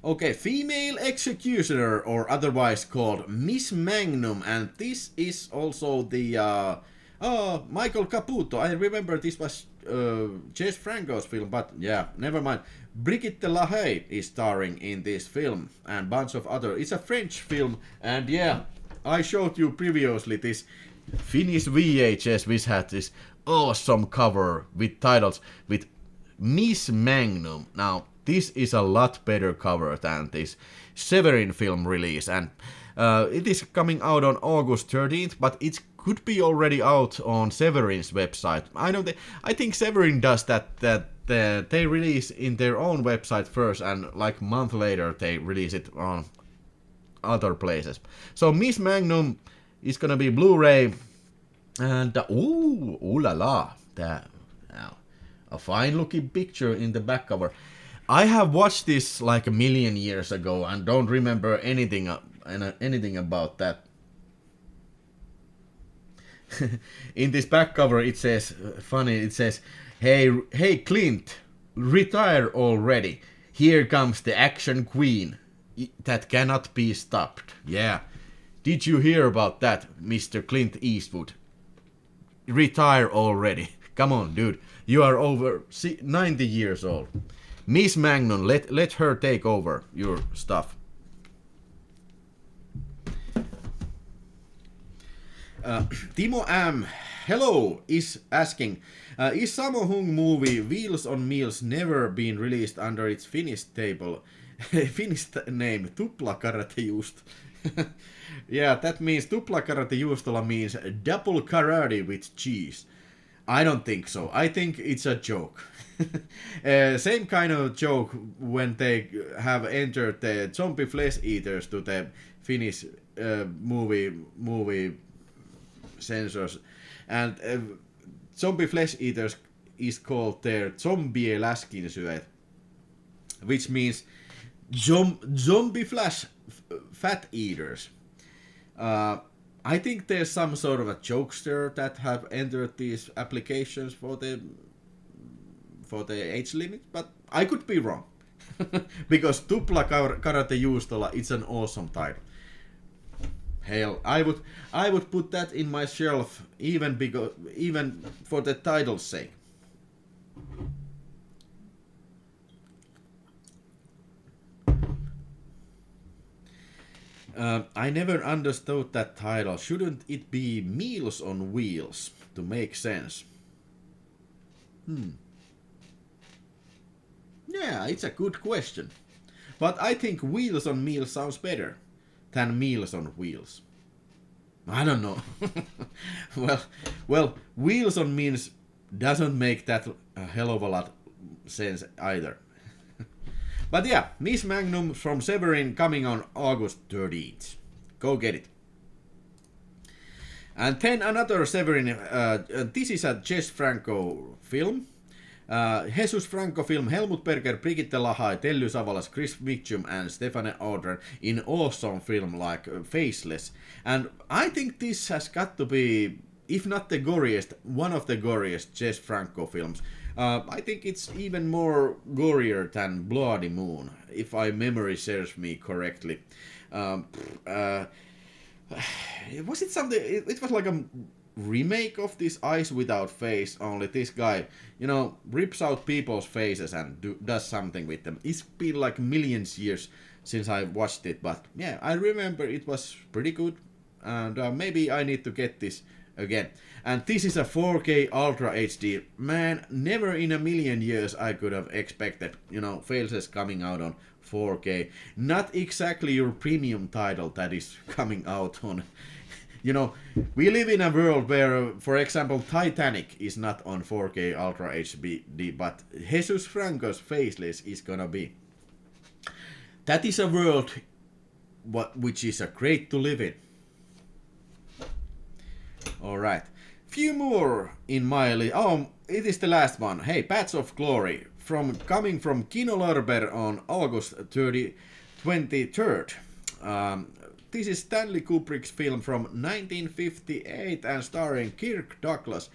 Okay, female executioner, or otherwise called Miss Magnum, and this is also the Michael Caputo. I remember this was Jess Franco's film, but yeah, never mind. Brigitte Lahaye is starring in this film, and bunch of other. It's a French film, and yeah, I showed you previously this Finnish VHS which had this awesome cover with titles with Miss Magnum. Now, this is a lot better cover than this Severin film release, and it is coming out on August 13th, but it could be already out on Severin's website. I think Severin does that they release in their own website first, and like a month later they release it on other places. So Miss Magnum is gonna be Blu-ray, and ooh la la, a fine looking picture in the back cover. I have watched this like a million years ago and don't remember anything about that. In this back cover it says, funny, it says, hey Clint, retire already. Here comes the action queen that cannot be stopped. Yeah. Did you hear about that, Mr. Clint Eastwood? Retire already. Come on, dude. You are over 90 years old. Miss Magnum, let her take over your stuff. Timo M. Hello is asking, is Sammo Hung movie Wheels on Meals never been released under its Finnish name Tupla Karate Just? Yeah, that means Tupla Karate Juustola means double karate with cheese. I don't think so. I think it's a joke. Same kind of joke when they have entered the zombie flesh eaters to the Finnish movie censors, and zombie flesh eaters is called their zombie läskinsyöjät, which means zombie flesh fat eaters. I think there's some sort of a jokester that have entered these applications for the age limit, but I could be wrong. Because Tupla Karate Juustola, it's an awesome title. Hell, I would put that in my shelf even for the title's sake. I never understood that title. Shouldn't it be Meals on Wheels to make sense? Yeah, it's a good question. But I think Wheels on Meals sounds better than Meals on Wheels. I don't know. well, Wheels on Meals doesn't make that a hell of a lot sense either. But yeah, Miss Magnum from Severin coming on August 13th. Go get it. And then another Severin, this is a Jess Franco film. Jesus Franco film, Helmut Berger, Brigitte Lahaye, Telly Savalas, Chris Mitchum and Stefane Audren in awesome film like Faceless. And I think this has got to be, if not the goriest, one of the goriest Jess Franco films. I think it's even more gorier than Bloody Moon, if my memory serves me correctly. Was it something, it was like a remake of this Eyes Without Face, only this guy, rips out people's faces and does something with them. It's been like millions years since I watched it, but yeah, I remember it was pretty good. and maybe I need to get this again. And this is a 4K Ultra HD. Man, never in a million years I could have expected, Faceless coming out on 4K. Not exactly your premium title that is coming out on. We live in a world where, for example, Titanic is not on 4K Ultra HD, but Jesus Franco's Faceless is gonna be. That is a world which is great to live in. Alright. Few more in my list. Oh, it is the last one. Hey, Paths of Glory. Coming from Kino Lorber on August 23rd. This is Stanley Kubrick's film from 1958 and starring Kirk Douglas.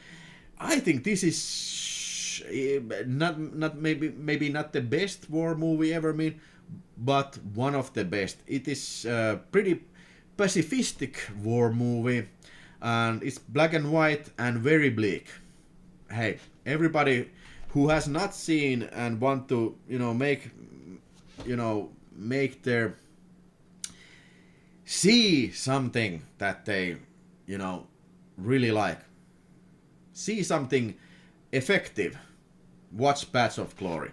I think this is not maybe not the best war movie ever made, but one of the best. It is a pretty pacifistic war movie, and it's black and white and very bleak. Hey, everybody who has not seen and want to make their see something that they really like, see something effective, watch Paths of Glory.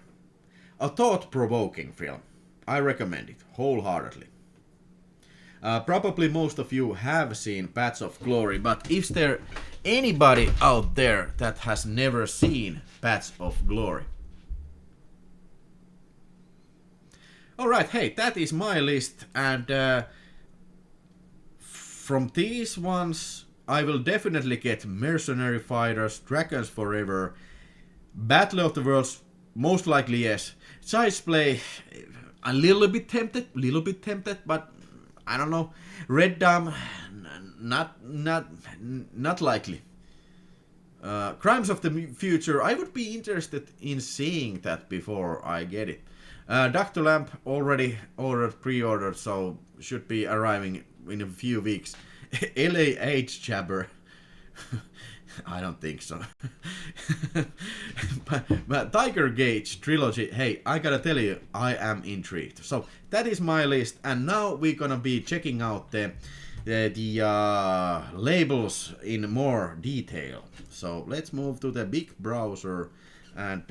A thought-provoking film. I recommend it wholeheartedly. Probably most of you have seen Paths of Glory, but is there anybody out there that has never seen Paths of Glory? Alright, hey, that is my list, and from these ones I will definitely get Mercenary Fighters, Dragons Forever, Battle of the Worlds, most likely yes. Child's Play, a little bit tempted, but I don't know. Red Dam, not likely. Crimes of the Future, I would be interested in seeing that before I get it. Dr. Lamp already pre-ordered, so should be arriving in a few weeks. LAH Jabber. I don't think so. but Tiger Gauge Trilogy, hey, I gotta tell you, I am intrigued. So that is my list, and now we're gonna be checking out the labels in more detail. So let's move to the big browser and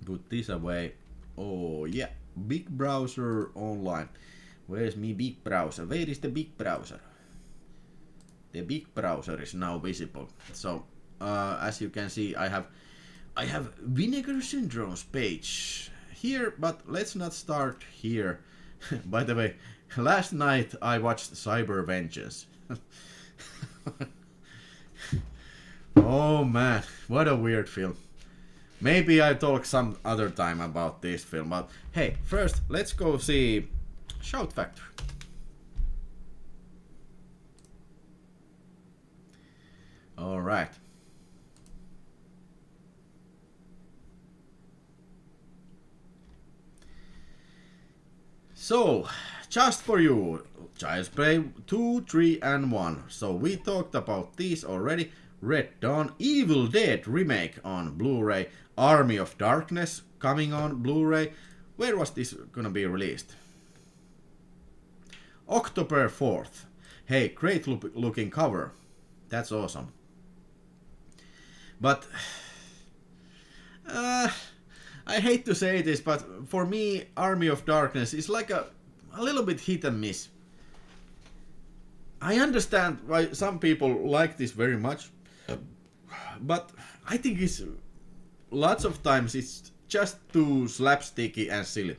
put this away. Oh yeah, big browser online. Where's my big browser? Where is the big browser? The big browser is now visible. So as you can see, I have Vinegar Syndrome's page here, but let's not start here. By the way, last night I watched Cyber Vengeance. Oh man, what a weird film. Maybe I talk some other time about this film, but hey, first let's go see Shout Factory. All right. So, just for you, Child's Play 2, 3, and 1. So we talked about these already. Red Dawn, Evil Dead remake on Blu-ray, Army of Darkness coming on Blu-ray. Where was this gonna be released? October 4th. Hey, great looking cover. That's awesome. But I hate to say this, but for me, Army of Darkness is like a little bit hit and miss. I understand why some people like this very much, but I think it's lots of times it's just too slapsticky and silly.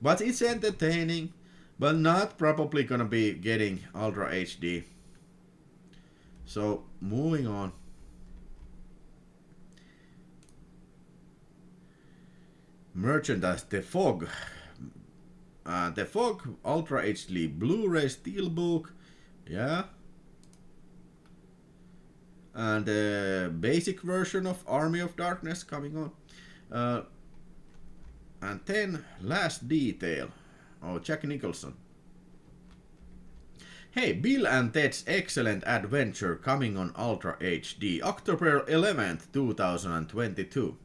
But it's entertaining, but not probably gonna be getting Ultra HD. So, moving on. Merchandise, The Fog. The Fog Ultra HD Blu-ray Steelbook. Yeah. And the basic version of Army of Darkness coming on. And then Last Detail. Oh, Jack Nicholson. Hey, Bill and Ted's Excellent Adventure coming on Ultra HD, October 11th, 2022.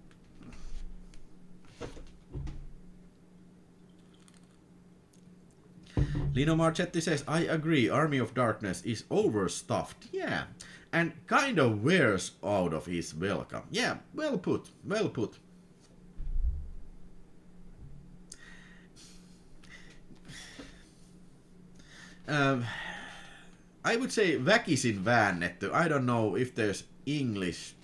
Lino Marchetti says, I agree, Army of Darkness is overstuffed. Yeah, and kind of wears out of his welcome. Yeah, well put, well put. I would say väkisin väännetty. I don't know if there's English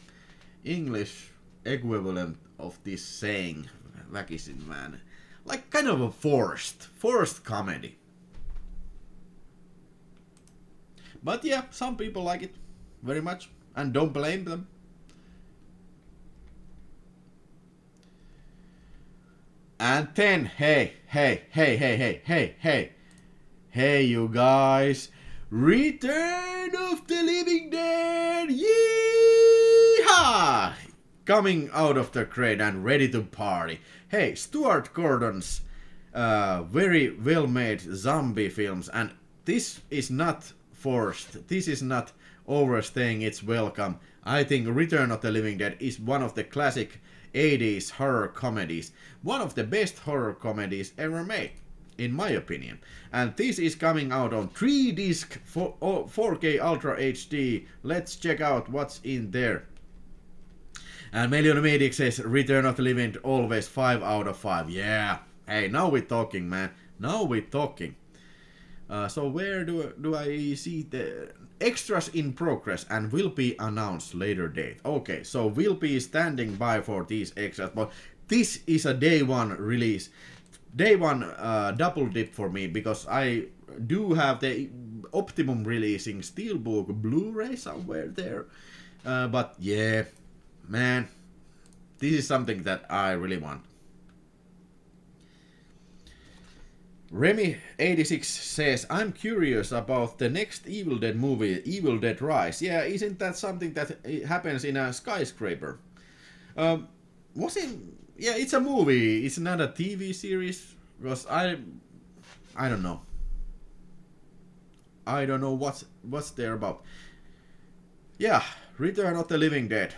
equivalent of this saying, väkisin väännetty. Like kind of a forced comedy. But yeah, some people like it very much, and don't blame them. And then, hey, you guys, Return of the Living Dead, yeehaw! Coming out of the crate and ready to party. Hey, Stuart Gordon's very well-made zombie films, and this is not forced. This is not overstaying its welcome. I think Return of the Living Dead is one of the classic 80s horror comedies. One of the best horror comedies ever made, in my opinion. And this is coming out on 3-disc 4K Ultra HD. Let's check out what's in there. And Million Medic says Return of the Living Dead always 5 out of 5. Yeah. Hey, now we're talking, man. Now we're talking. So where do I see the extras in progress and will be announced later date? Okay, so we'll be standing by for these extras, but this is a day one release. Day one double dip for me, because I do have the Optimum releasing Steelbook Blu-ray somewhere there. But yeah, man, this is something that I really want. Remy86 says, I'm curious about the next Evil Dead movie, Evil Dead Rise. Yeah, isn't that something that happens in a skyscraper? Yeah, it's a movie. It's not a TV series. Because I don't know. I don't know what's there about. Yeah, Return of the Living Dead.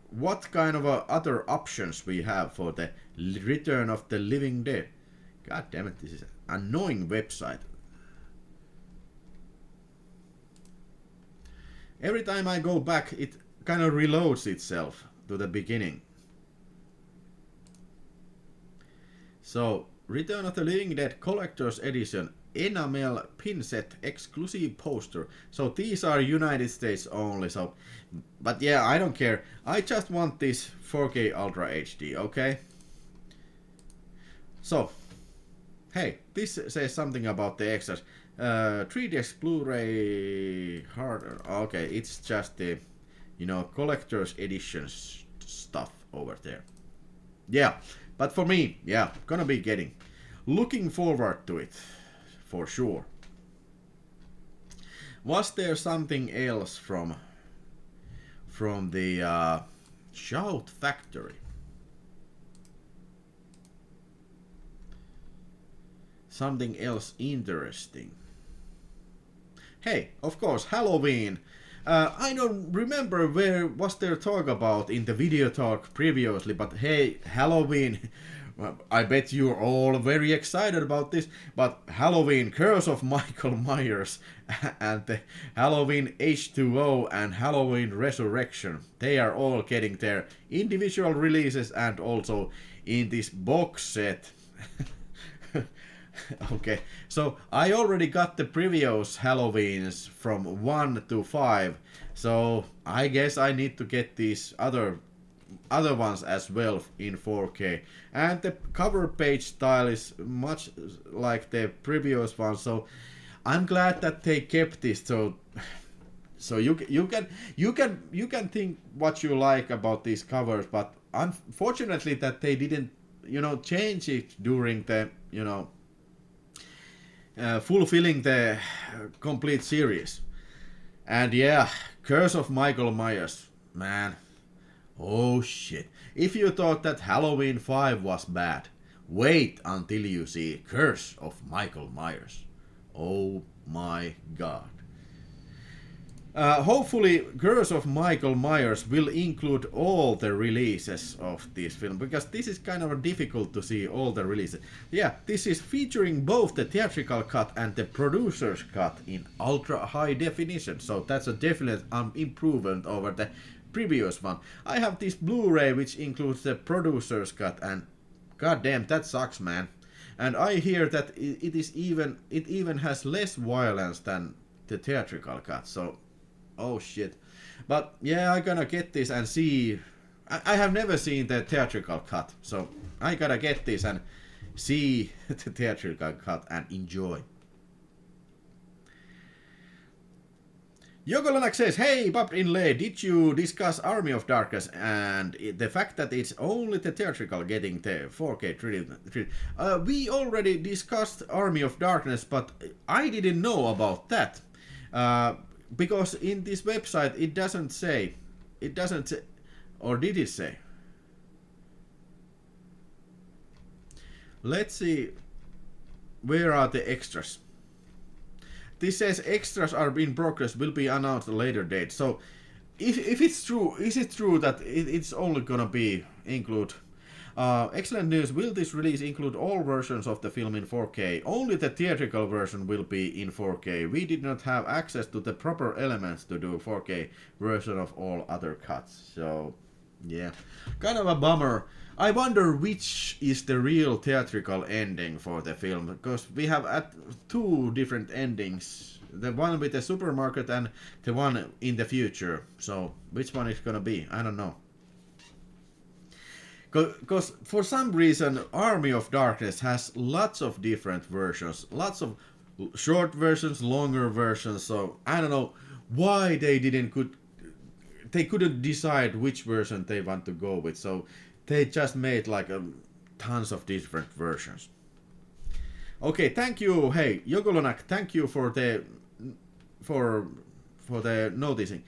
What kind of other options we have for the Return of the Living Dead? God damn it, this is an annoying website. Every time I go back, it kind of reloads itself to the beginning. So, Return of the Living Dead Collector's Edition enamel pin set exclusive poster. So these are United States only. So, but yeah, I don't care. I just want this 4K Ultra HD, okay? So, hey, this says something about the extras. 3DS Blu-ray hard. Okay, it's just the, collector's edition stuff over there. Yeah, but for me, yeah, gonna be getting. Looking forward to it, for sure. Was there something else from the Shout Factory? Something else interesting. Hey, of course, Halloween. I don't remember where was there talk about in the video talk previously, but hey, Halloween. I bet you're all very excited about this, but Halloween Curse of Michael Myers and the Halloween H2O and Halloween Resurrection, they are all getting their individual releases and also in this box set. Okay, so I already got the previous Halloweens from 1 to 5, so I guess I need to get these other ones as well in 4K. And the cover page style is much like the previous one, so I'm glad that they kept this. So you can think what you like about these covers, but unfortunately that they didn't change it during the fulfilling the complete series. And yeah, Curse of Michael Myers, man. Oh shit. If you thought that Halloween 5 was bad, wait until you see Curse of Michael Myers. Oh my god. Hopefully, Curse of Michael Myers will include all the releases of this film, because this is kind of difficult to see all the releases. Yeah, this is featuring both the theatrical cut and the producer's cut in ultra high definition, so that's a definite improvement over the previous one. I have this Blu-ray which includes the producer's cut, and goddamn, that sucks, man. And I hear that it even has less violence than the theatrical cut, so oh shit. But yeah, I gonna get this and see. I have never seen the theatrical cut, so I gotta get this and see the theatrical cut and enjoy. Yogolanak says, hey, Bob Inlay, did you discuss Army of Darkness and the fact that it's only the theatrical getting the 4K treatment? We already discussed Army of Darkness, but I didn't know about that. Because in this website it doesn't say, or did it say? Let's see, where are the extras? This says extras are in progress, will be announced at a later date. So if it's true, is it true that it's only gonna be include excellent news, will this release include all versions of the film in 4K? Only the theatrical version will be in 4K. We did not have access to the proper elements to do 4K version of all other cuts. So yeah, kind of a bummer. I wonder which is the real theatrical ending for the film, because we have two different endings. The one with the supermarket and the one in the future. So which one is gonna be? I don't know. Because for some reason Army of Darkness has lots of different versions, lots of short versions, longer versions, so I don't know why they couldn't decide which version they want to go with, so they just made like tons of different versions. Okay, thank you, hey Yogolonak, thank you for the noticing,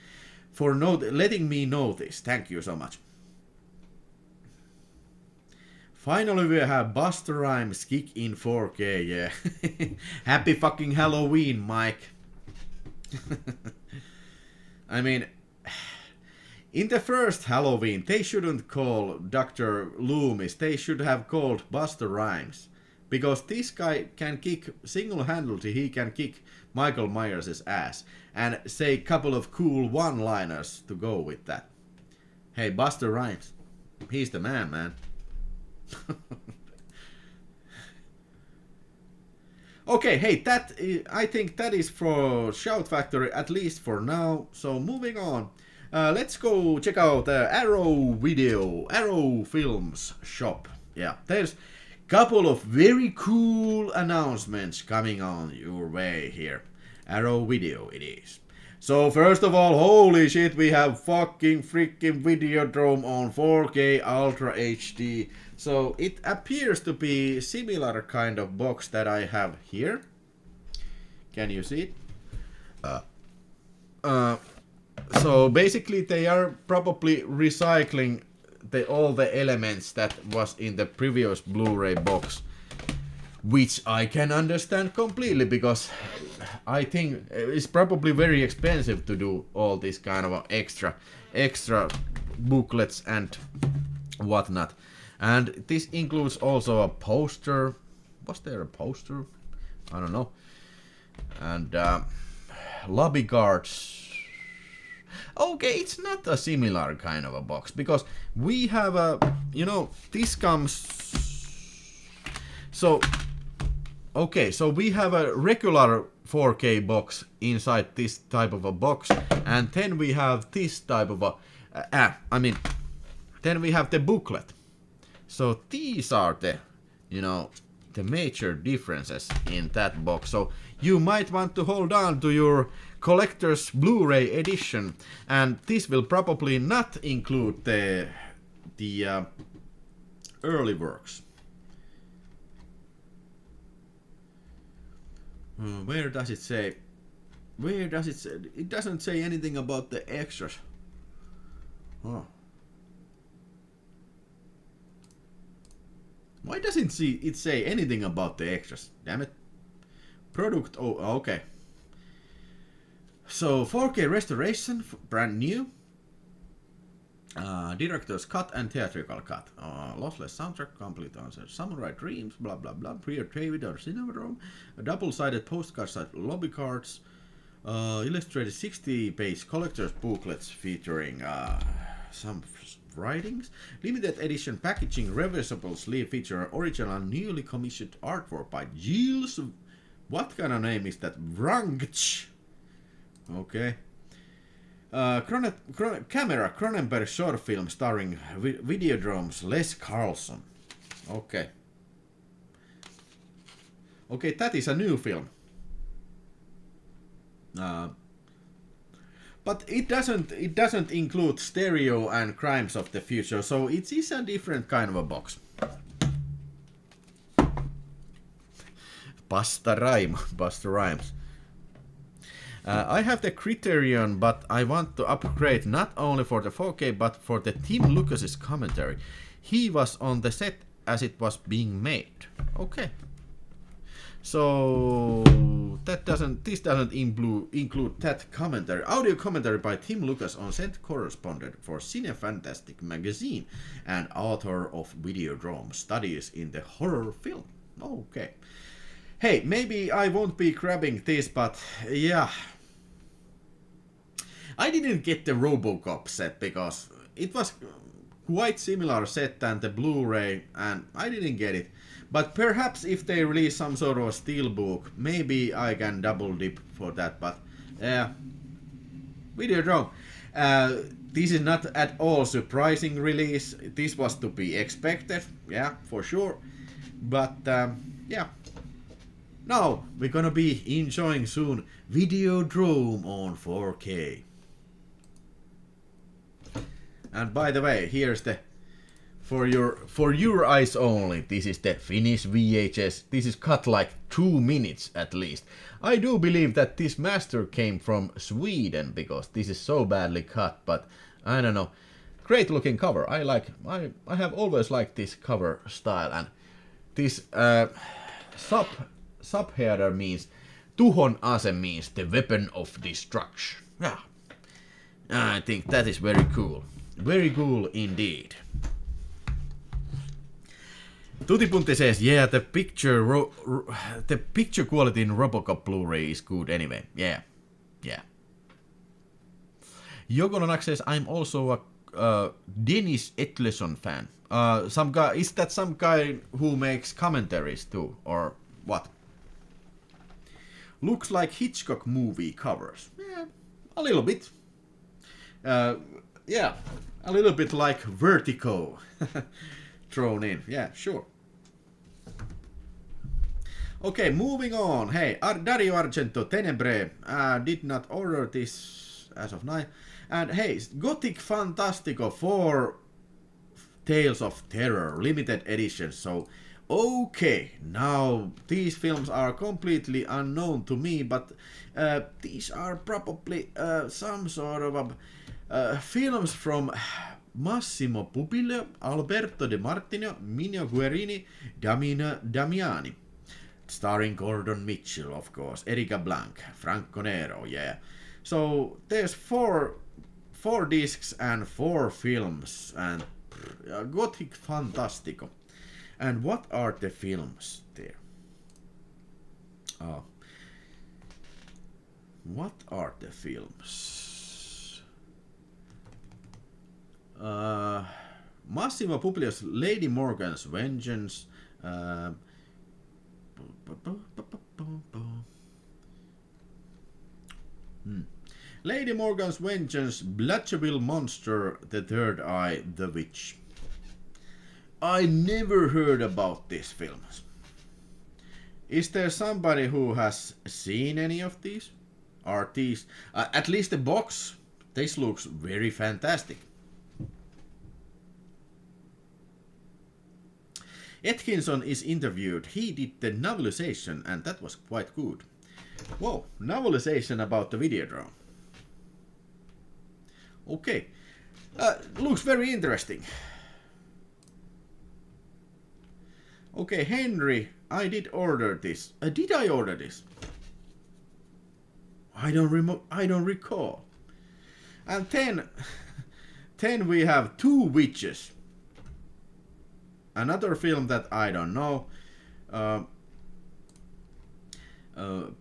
for letting me know this. Thank you so much. Finally, we have Busta Rhymes kick in 4K, yeah. Happy fucking Halloween, Mike. I mean, in the first Halloween, they shouldn't call Dr. Loomis, they should have called Busta Rhymes. Because this guy can kick, single-handedly, he can kick Michael Myers' ass. And say a couple of cool one-liners to go with that. Hey, Busta Rhymes, he's the man. Okay, hey, I think that is for Shout Factory, at least for now. So moving on, let's go check out Arrow Films shop. Yeah, there's couple of very cool announcements coming on your way here. Arrow Video it is. So first of all, holy shit, we have fucking freaking Videodrome on 4K Ultra HD. So it appears to be similar kind of box that I have here. Can you see it? So basically they are probably recycling all the elements that was in the previous Blu-ray box, which I can understand completely, because I think it's probably very expensive to do all this kind of extra booklets and whatnot. And this includes also a poster. Was there a poster? I don't know. And lobby guards. Okay, it's not a similar kind of a box, because we have a, this comes. So, okay, so we have a regular 4K box inside this type of a box, and then we have this type of a, then we have the booklet. So these are the, the major differences in that box. So you might want to hold on to your collector's Blu-ray edition, and this will probably not include the early works. Where does it say? Where does it say? It doesn't say anything about the extras. Oh. Why doesn't it say anything about the extras? Damn it. Product. Oh, okay. So 4K restoration, brand new. Director's cut and theatrical cut. Lossless soundtrack, complete answer. Samurai Dreams, blah blah blah. Pre-David or Videodrome. Double-sided postcard-sized lobby cards. Illustrated 60-page collector's booklets featuring some writings. Limited edition packaging, reversible sleeve feature original and newly commissioned artwork by Gilles. What kind of name is that? Vrangch. Okay. Camera Cronenberg short film starring Videodrome's Les Carlson. Okay. Okay, that is a new film. But it doesn't include Stereo and Crimes of the Future, so it is a different kind of a box. Busta Rhymes. I have the Criterion, but I want to upgrade not only for the 4K but for the Tim Lucas's commentary. He was on the set as it was being made. Okay. So this doesn't include that commentary. Audio commentary by Tim Lucas on set correspondent for Cine Fantastic magazine and author of Videodrome studies in the horror film. Okay. Hey, maybe I won't be grabbing this, but yeah. I didn't get the RoboCop set because it was quite similar set than the Blu-ray and I didn't get it. But perhaps if they release some sort of a steelbook, maybe I can double dip for that. But Videodrome. This is not at all surprising release. This was to be expected, yeah, for sure. But yeah. Now we're gonna be enjoying soon Videodrome on 4K. And by the way, here's the for your eyes only. This is the Finnish VHS. This is cut like 2 minutes at least. I do believe that this master came from Sweden because this is so badly cut. But I don't know. Great looking cover. I have always liked this cover style, and this subheader means Tuhon ase means the weapon of destruction. Yeah, I think that is very cool. Very cool indeed. Tutipunti says, yeah, the picture quality in RoboCop Blu-ray is good anyway. Yeah. Jogonanak says, I'm also a Dennis Etleson fan. Some guy, is that some guy who makes commentaries too, or what? Looks like Hitchcock movie covers. Yeah, a little bit. Yeah, a little bit like Vertigo thrown in. Yeah, sure. Okay, moving on. Hey, Dario Argento, Tenebre. Did not order this as of now. And hey, Gothic Fantastico 4 Tales of Terror limited edition. So, okay, now these films are completely unknown to me, but these are probably some sort of films from Massimo Pupillo, Alberto De Martino, Mino Guerini, Damiani. Starring Gordon Mitchell, of course, Erika Blank, Franco Nero, yeah. So there's four discs and 4 films, and Gothic Fantastico. And what are the films there? What are the films? Massimo Pupiglio's Lady Morgan's Vengeance. Lady Morgan's Vengeance, Blatcherville Monster, The Third Eye, The Witch. I never heard about these films. Is there somebody who has seen any of these? Are these, at least the box, this looks very fantastic. Atkinson is interviewed. He did the novelization and that was quite good. Whoa, novelization about the Videodrome. Okay, looks very interesting. Okay, Henry, I did order this. Did I order this? I don't recall. And then we have Two Witches. Another film that I don't know.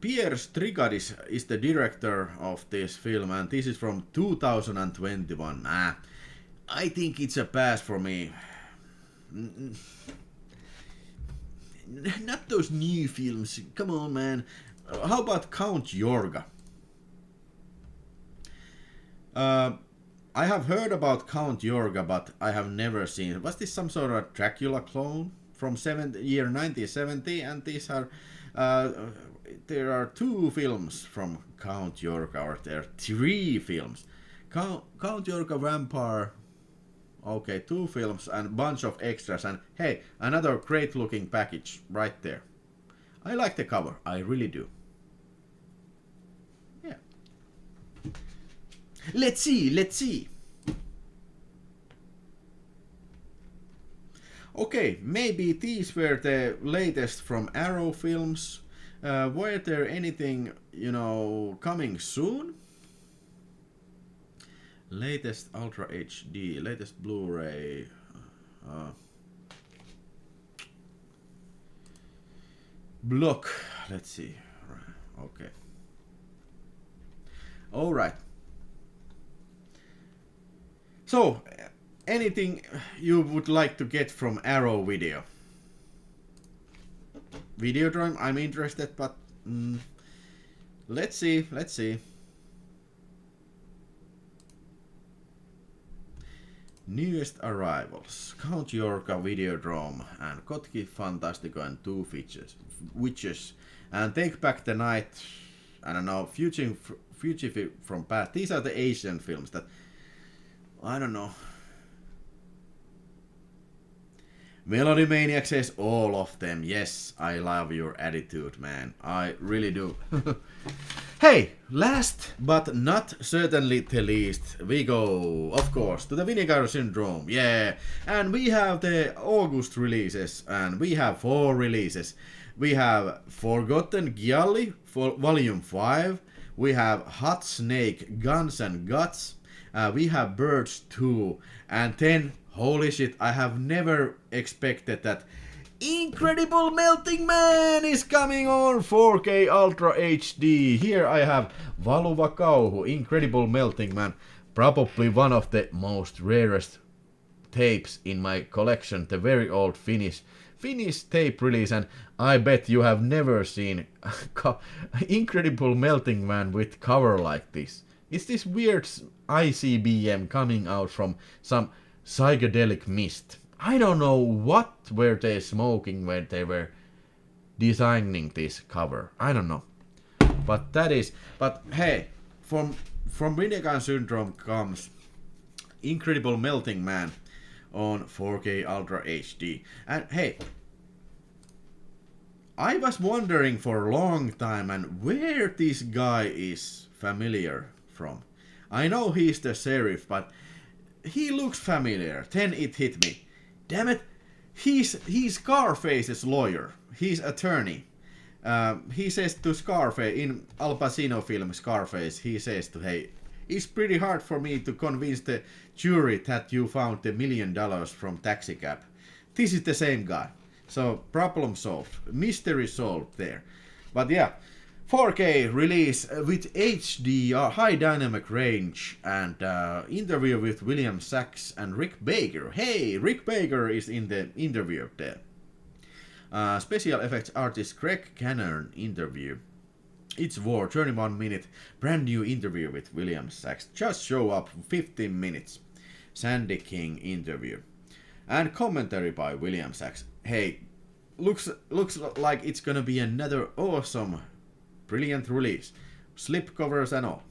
Pierre Strigadis is the director of this film, and this is from 2021. I think it's a pass for me. Not those new films. Come on, man. How about Count Yorga? I have heard about Count Yorga, but I have never seen it. Was this some sort of Dracula clone from year 1970? And these are there are 2 films from Count Yorga, or there are 3 films. Count Yorga Vampire. Okay, 2 films and a bunch of extras, and hey, another great looking package right there. I like the cover, I really do. Yeah. Let's see. Okay, maybe these were the latest from Arrow films. Were there anything, coming soon? Latest Ultra HD, latest Blu-ray. Block. Let's see. Okay. All right. So, anything you would like to get from Arrow Video? Videodrome, I'm interested, but let's see. Newest arrivals: Count Yorga, Videodrome, and Kotki Fantastico and 2 Witches, and Take Back the Night. I don't know, Future from Past. These are the Asian films that I don't know. Melody Maniac says all of them. Yes, I love your attitude, man. I really do. Hey, last but not certainly the least, we go, of course, to the Vinegar Syndrome. Yeah, and we have the August releases, and we have 4 releases. We have Forgotten Gialli, Volume 5. We have Hot Snake, Guns and Guts. We have Birds 2. And then, holy shit, I have never expected that Incredible Melting Man is coming on 4K Ultra HD. Here I have Valuva Kauhu, Incredible Melting Man. Probably one of the most rarest tapes in my collection. The very old Finnish tape release. And I bet you have never seen Incredible Melting Man with cover like this. It's this weird ICBM coming out from some psychedelic mist. I don't know what were they smoking when they were designing this cover. I don't know. But hey, from Vinegar Syndrome comes Incredible Melting Man on 4K Ultra HD. And hey, I was wondering for a long time and where this guy is familiar from. I know he's the sheriff, but he looks familiar. Then it hit me. Damn it, he's Scarface's lawyer. He's attorney. He says to Scarface, in Al Pacino film Scarface, he says to, hey, it's pretty hard for me to convince the jury that you found the $1 million from taxi cab. This is the same guy. So, problem solved. Mystery solved there. But yeah, 4K release with HD, high dynamic range, and interview with William Sachs and Rick Baker. Hey, Rick Baker is in the interview there. Special effects artist Greg Cannon interview. It's War, 31-minute brand new interview with William Sachs. Just show up, 15 minutes. Sandy King interview. And commentary by William Sachs. Hey, looks like it's gonna be another awesome, brilliant release. Slip covers and all.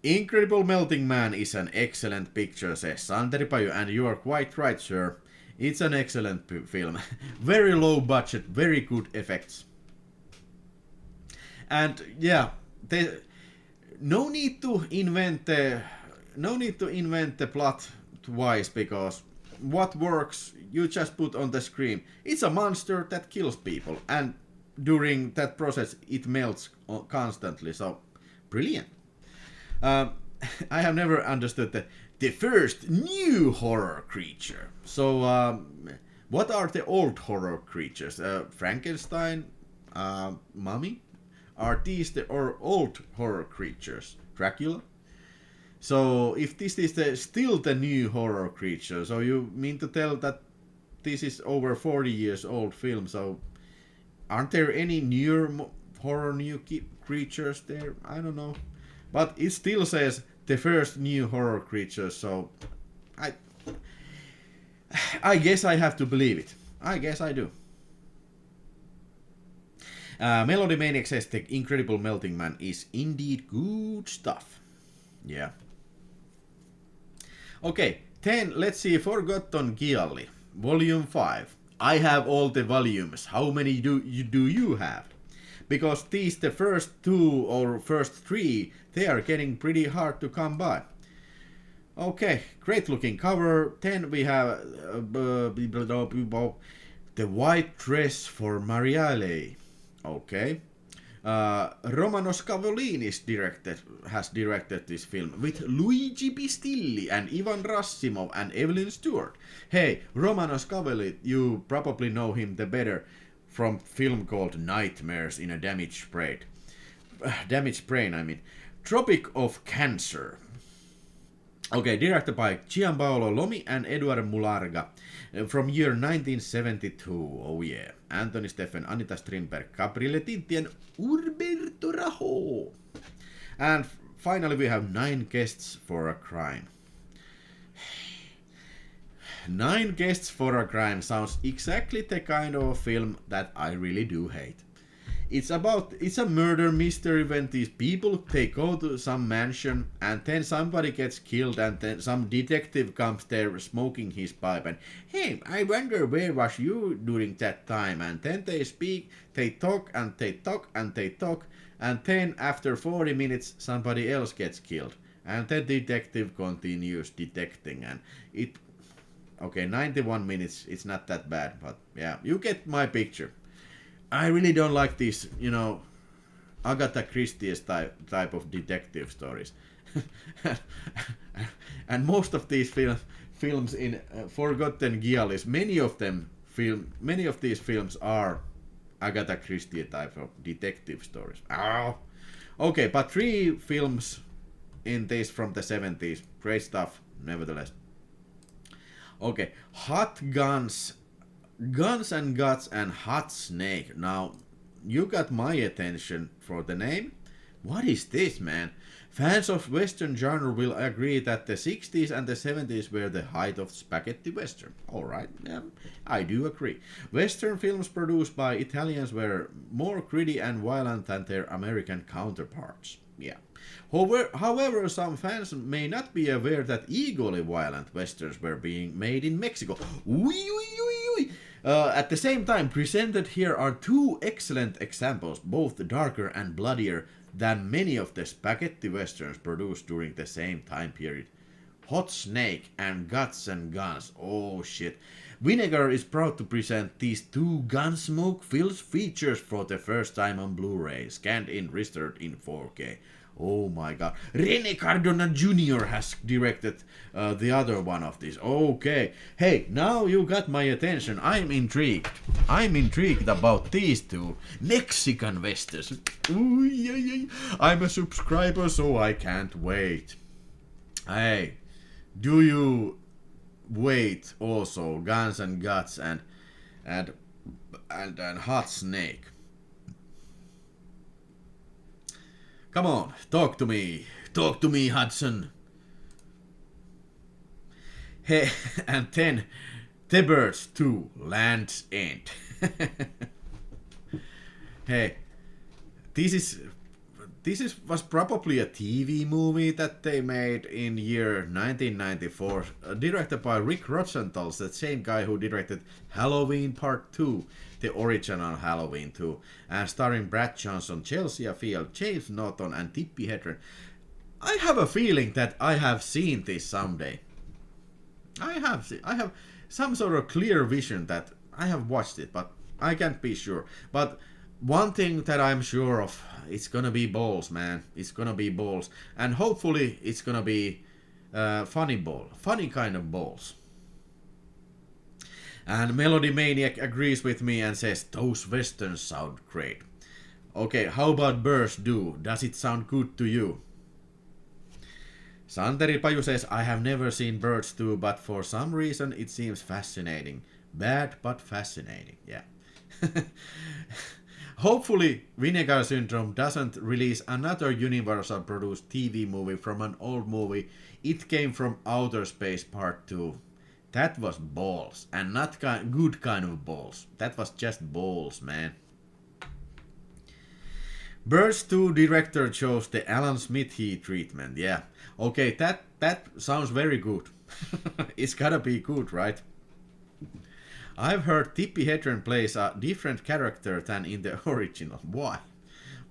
Incredible Melting Man is an excellent picture, says Santeri Paju, and you are quite right, sir. It's an excellent film. Very low budget, very good effects. And yeah, no need to invent the plot twice, because what works you just put on the screen. It's a monster that kills people, and during that process it melts constantly. So brilliant. I have never understood the first new horror creature. So what are the old horror creatures? Frankenstein, Mummy? Are these the old horror creatures? Dracula? So if this is still the new horror creature, so you mean to tell that this is over 40 years old film, so aren't there any newer horror new creatures there? I don't know. But it still says the first new horror creature, so I guess I have to believe it. I guess I do. Melody Maniac says the Incredible Melting Man is indeed good stuff. Yeah. Okay, 10, let's see, Forgotten Gialli, Volume 5. I have all the volumes. How many do you have? Because these, the first 2 or first 3, they are getting pretty hard to come by. Okay, great looking cover. 10, we have The White Dress for Marielle. Okay. Romano Scavolini has directed this film with Luigi Pistilli and Ivan Rassimov and Evelyn Stewart. Hey, Romano Scavolini, you probably know him the better from film called Nightmares in a Damaged Brain. Tropic of Cancer. Okay, directed by Gianpaolo Lomi and Eduard Mularga from year 1972. Oh yeah. Anthony Steffen, Anita Strindberg, Gabriele Tinti and Umberto Raho. And finally we have 9 Guests for a Crime. 9 Guests for a Crime sounds exactly the kind of film that I really do hate. It's a murder mystery when these people, they go to some mansion and then somebody gets killed and then some detective comes there smoking his pipe and, hey, I wonder where was you during that time, and then they speak, they talk and they talk and they talk, and then after 40 minutes somebody else gets killed and the detective continues detecting and it, okay, 91 minutes, it's not that bad, but yeah, you get my picture. I really don't like these, Agatha Christie's type of detective stories. And most of these films in Forgotten Giallis, many of these films are Agatha Christie type of detective stories. Ow. Okay, but 3 films in this from the 70s. Great stuff, nevertheless. Okay, Hot Guns and Guts and Hot Snake. Now, you got my attention for the name. What is this, man? Fans of Western genre will agree that the 60s and the 70s were the height of spaghetti Western. Alright, yeah, I do agree. Western films produced by Italians were more gritty and violent than their American counterparts. Yeah. However, some fans may not be aware that equally violent westerns were being made in Mexico. At the same time, presented here are 2 excellent examples, both darker and bloodier than many of the spaghetti westerns produced during the same time period. Hot Snake and Guts and Guns. Oh shit. Vinegar is proud to present these 2 Gunsmoke features for the first time on Blu-ray, scanned in, restored in 4K. Oh my god. Rene Cardona Jr. has directed the other one of these. Okay. Hey, now you got my attention. I'm intrigued. I'm intrigued about these 2 Mexican westerns. Ooh, yeah. I'm a subscriber, so I can't wait. Hey, do you wait also? Guns and Guts and Hot Snake. Come on, talk to me. Talk to me, Hudson. Hey, and then The Birds 2, Land's End. Hey, this was probably a TV movie that they made in year 1994, directed by Rick Rosenthal, the same guy who directed Halloween Part 2, the original Halloween 2, and starring Brad Johnson, Chelsea Field, James Norton, and Tippi Hedren. I have a feeling that I have seen this someday. I have some sort of clear vision that I have watched it, but I can't be sure. But one thing that I'm sure of, it's gonna be balls, man. It's gonna be balls, and hopefully it's gonna be funny kind of balls. And Melody Maniac agrees with me and says those westerns sound great. Okay, how about Birds Do? Does it sound good to you? Santeri Paju says, I have never seen Birds Do, but for some reason it seems fascinating. Bad but fascinating, yeah. Hopefully Vinegar Syndrome doesn't release another Universal produced TV movie from an old movie, It Came From Outer Space Part 2. That was balls, and not good kind of balls. That was just balls, man. Birds 2 director chose the Alan Smith heat treatment, yeah. Okay, that sounds very good. It's gotta be good, right? I've heard Tippi Hedren plays a different character than in the original. Why?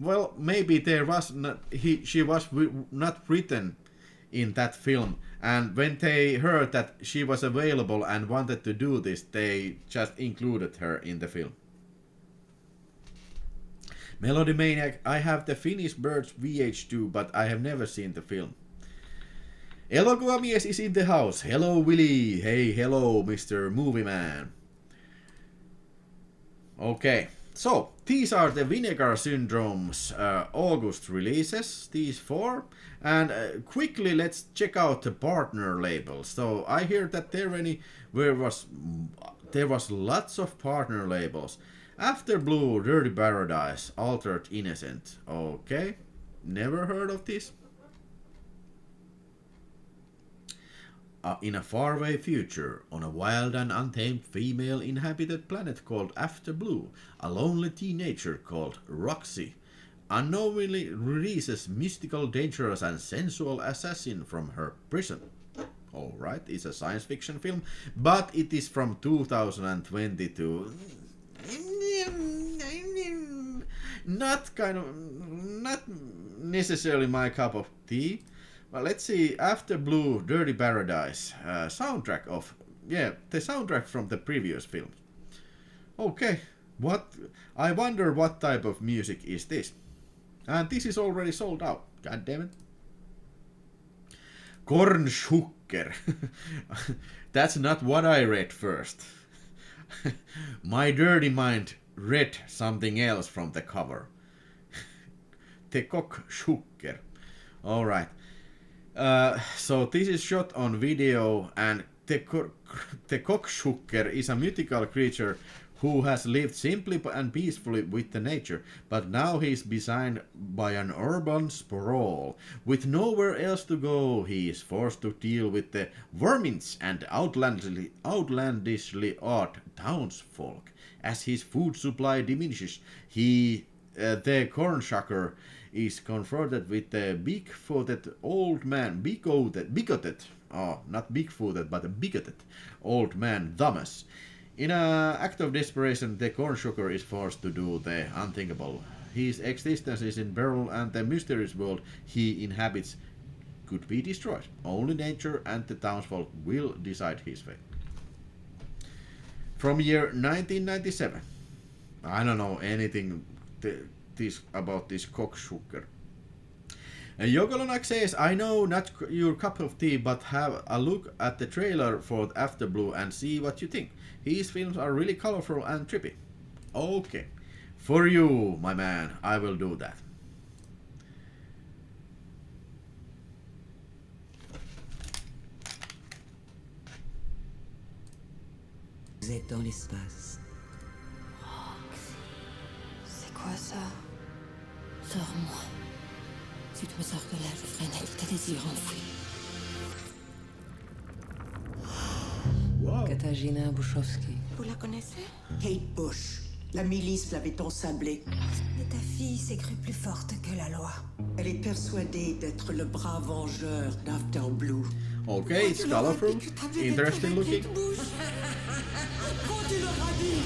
Well, maybe there was not, she was not written in that film, and when they heard that she was available and wanted to do this, they just included her in the film. Melody Maniac, I have the Finnish Birds VH2, but I have never seen the film. Elokuvamies is in the house. Hello, Willie. Hey, hello, Mr. Movie Man. Okay, so these are the Vinegar Syndrome's August releases, these 4. And quickly let's check out the partner labels. So I hear that there was lots of partner labels. After Blue, Dirty Paradise, Altered Innocent. Okay, never heard of this. In a faraway future, on a wild and untamed female inhabited planet called After Blue, a lonely teenager called Roxy unknowingly releases mystical, dangerous and sensual assassin from her prison. Alright, it's a science fiction film, but it is from 2022. Not necessarily my cup of tea. Well, let's see. After Blue, Dirty Paradise, soundtrack of the soundtrack from the previous films. Okay, I wonder what type of music is this, and this is already sold out. God damn it. Kornschucker. That's not what I read first. My dirty mind read something else from the cover. The Kokschucker. Alright. So this is shot on video, and the Kokschucker is a mythical creature who has lived simply and peacefully with the nature, but now he is beset by an urban sprawl. With nowhere else to go, he is forced to deal with the vermins and outlandishly odd townsfolk. As his food supply diminishes, the Kornschucker is confronted with the big-footed old man, bigoted, not big-footed, but a bigoted old man, Thomas. In an act of desperation, the Kornschucker is forced to do the unthinkable. His existence is in peril, and the mysterious world he inhabits could be destroyed. Only nature and the townsfolk will decide his fate. From year 1997. I don't know anything about this Kokschucker. Jokolonak says, I know not your cup of tea, but have a look at the trailer for After Blue and see what you think. His films are really colorful and trippy. Okay. For you, my man, I will do that. Vous êtes dans l'espace. C'est quoi ça? Sors-moi. Si tu me sors de là, je ferai naître tes désirs enfouis. Wow. Katarzyna Buszowski. Vous la connaissez? Kate Bush. La milice l'avait ensablée. Et ta fille s'est crue plus forte que la loi. Elle est persuadée d'être le bras vengeur d'After Blue. Okay, it's colorful, interesting looking. Quand tu l'auras dit?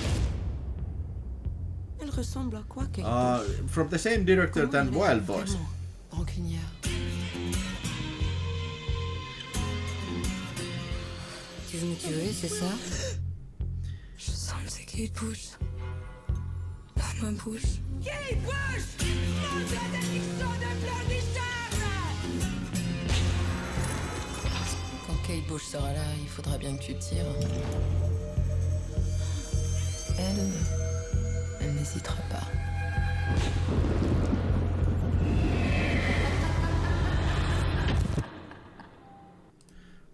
Elle ressemble à quoi, Kate Bush? From the same director than Wild Boys. Rancunière. Tu veux me tuer, c'est ça? Je sens que c'est Kate Bush. Pas Laisse-moi bouge. Qui bouge? Mon Dieu, des pixels de pleurnichard! Quand Kate Bush sera là, il faudra bien que tu tires. Elle n'hésitera pas.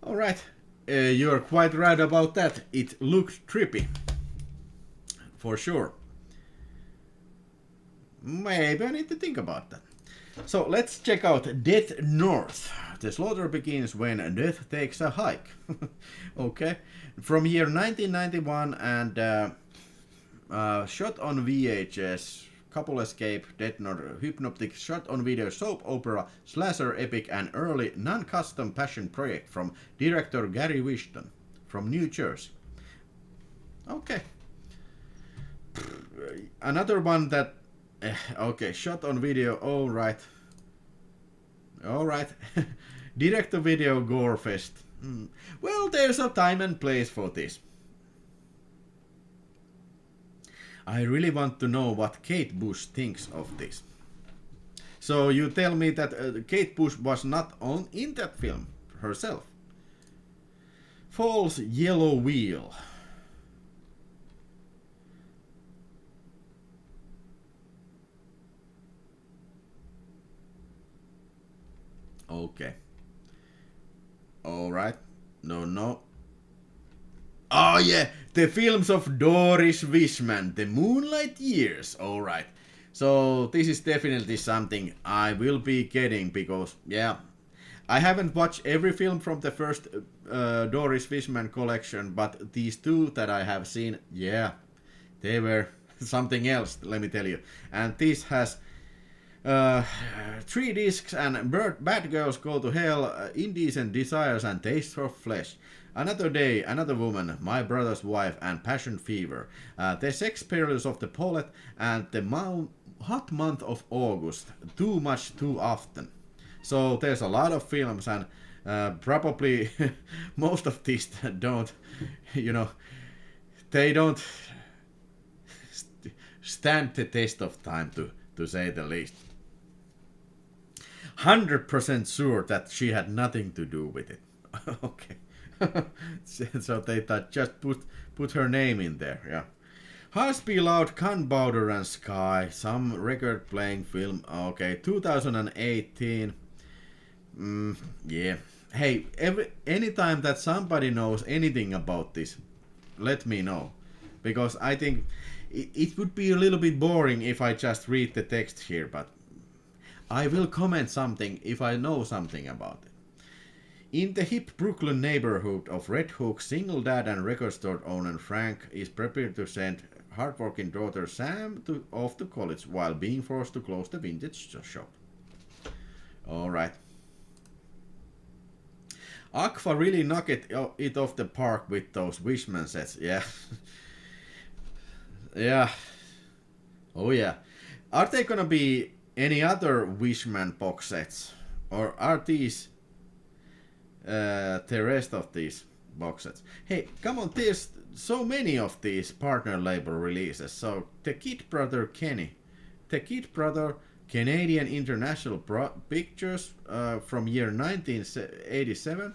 Alright, you're quite right about that. It looked trippy. For sure. Maybe I need to think about that. So let's check out Death North. The slaughter begins when death takes a hike. Okay. From year 1991 and shot on VHS. Couple Escape, Death North, hypnotic shot on video soap opera, slasher epic and early non-custom passion project from director Gary Wishton from New Jersey. Okay. Another one that okay, shot on video, alright. Alright. Direct to video gore fest. Well, there's a time and place for this. I really want to know what Kate Bush thinks of this. So you tell me that Kate Bush was not in that film herself. False Yellow Wheel. Okay. Alright. No. Oh yeah, the films of Doris Wishman, The Moonlight Years. Alright. So this is definitely something I will be getting because, yeah, I haven't watched every film from the first Doris Wishman collection, but these two that I have seen, yeah, they were something else, let me tell you. And this has 3 discs and Bad Girls Go to Hell, Indecent Desires and Taste of Flesh. Another Day, Another Woman, My Brother's Wife and Passion Fever. The Sex Perils of the Poet and the Hot Month of August. Too Much Too Often. So there's a lot of films and probably most of these don't, you know, they don't stand the test of time to say the least. 100% sure that she had nothing to do with it. Okay. So they thought just put her name in there, yeah. Hearts Be Loud, Gunpowder and Sky, some record playing film, okay, 2018. Yeah. Hey, anytime that somebody knows anything about this, let me know. Because I think it would be a little bit boring if I just read the text here, but I will comment something if I know something about it. In the hip Brooklyn neighborhood of Red Hook, single dad and record store owner Frank is prepared to send hardworking daughter Sam off to college while being forced to close the vintage shop. Alright. Aqua really knocked it off the park with those Wishman sets, yeah. Yeah. Oh yeah. Are there gonna be any other Wishman box sets? Or are these the rest of these box sets? Hey, come on, there's so many of these partner label releases. So the Kid Brother Canadian International Pictures from year 1987.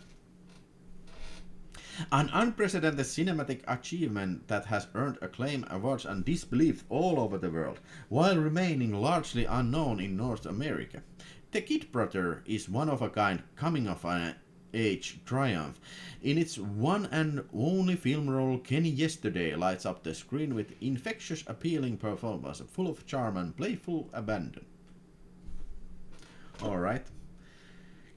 An unprecedented cinematic achievement that has earned acclaim, awards and disbelief all over the world, while remaining largely unknown in North America. The Kid Brother is one of a kind coming of an age triumph. In its one and only film role, Kenny Yesterday lights up the screen with infectious, appealing performance, full of charm and playful abandon. Alright.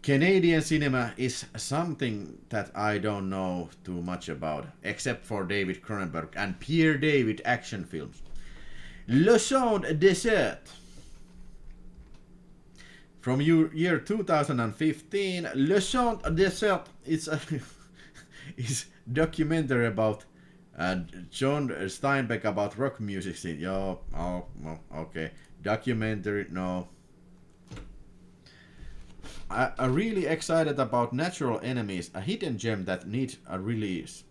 Canadian cinema is something that I don't know too much about, except for David Cronenberg and Pierre David action films. Le Sound Dessert. From year 2015, Le Sound Dessert is a is documentary about John Steinbeck about rock music scene. Okay. Documentary, no. I'm really excited about Natural Enemies, a hidden gem that needs a release.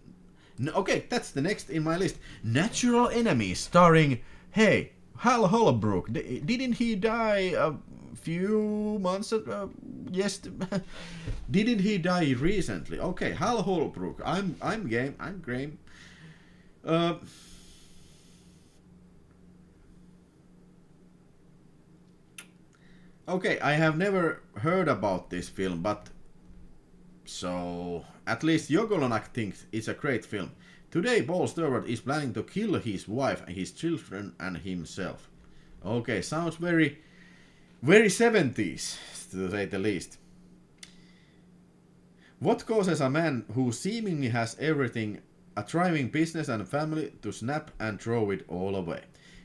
Okay, that's the next in my list. Natural Enemies, starring, hey, Hal Holbrook, didn't he die a few months ago? Yes, didn't he die recently? Okay, Hal Holbrook, I'm game, I'm game. Okay, I have never heard about this film, but so at least Jogolonak thinks it's a great film. Today, Paul Stewart is planning to kill his wife, his children, and himself. Okay, sounds very 70s, to say the least. What causes a man who seemingly has everything, a thriving business and family, to snap and throw it all away?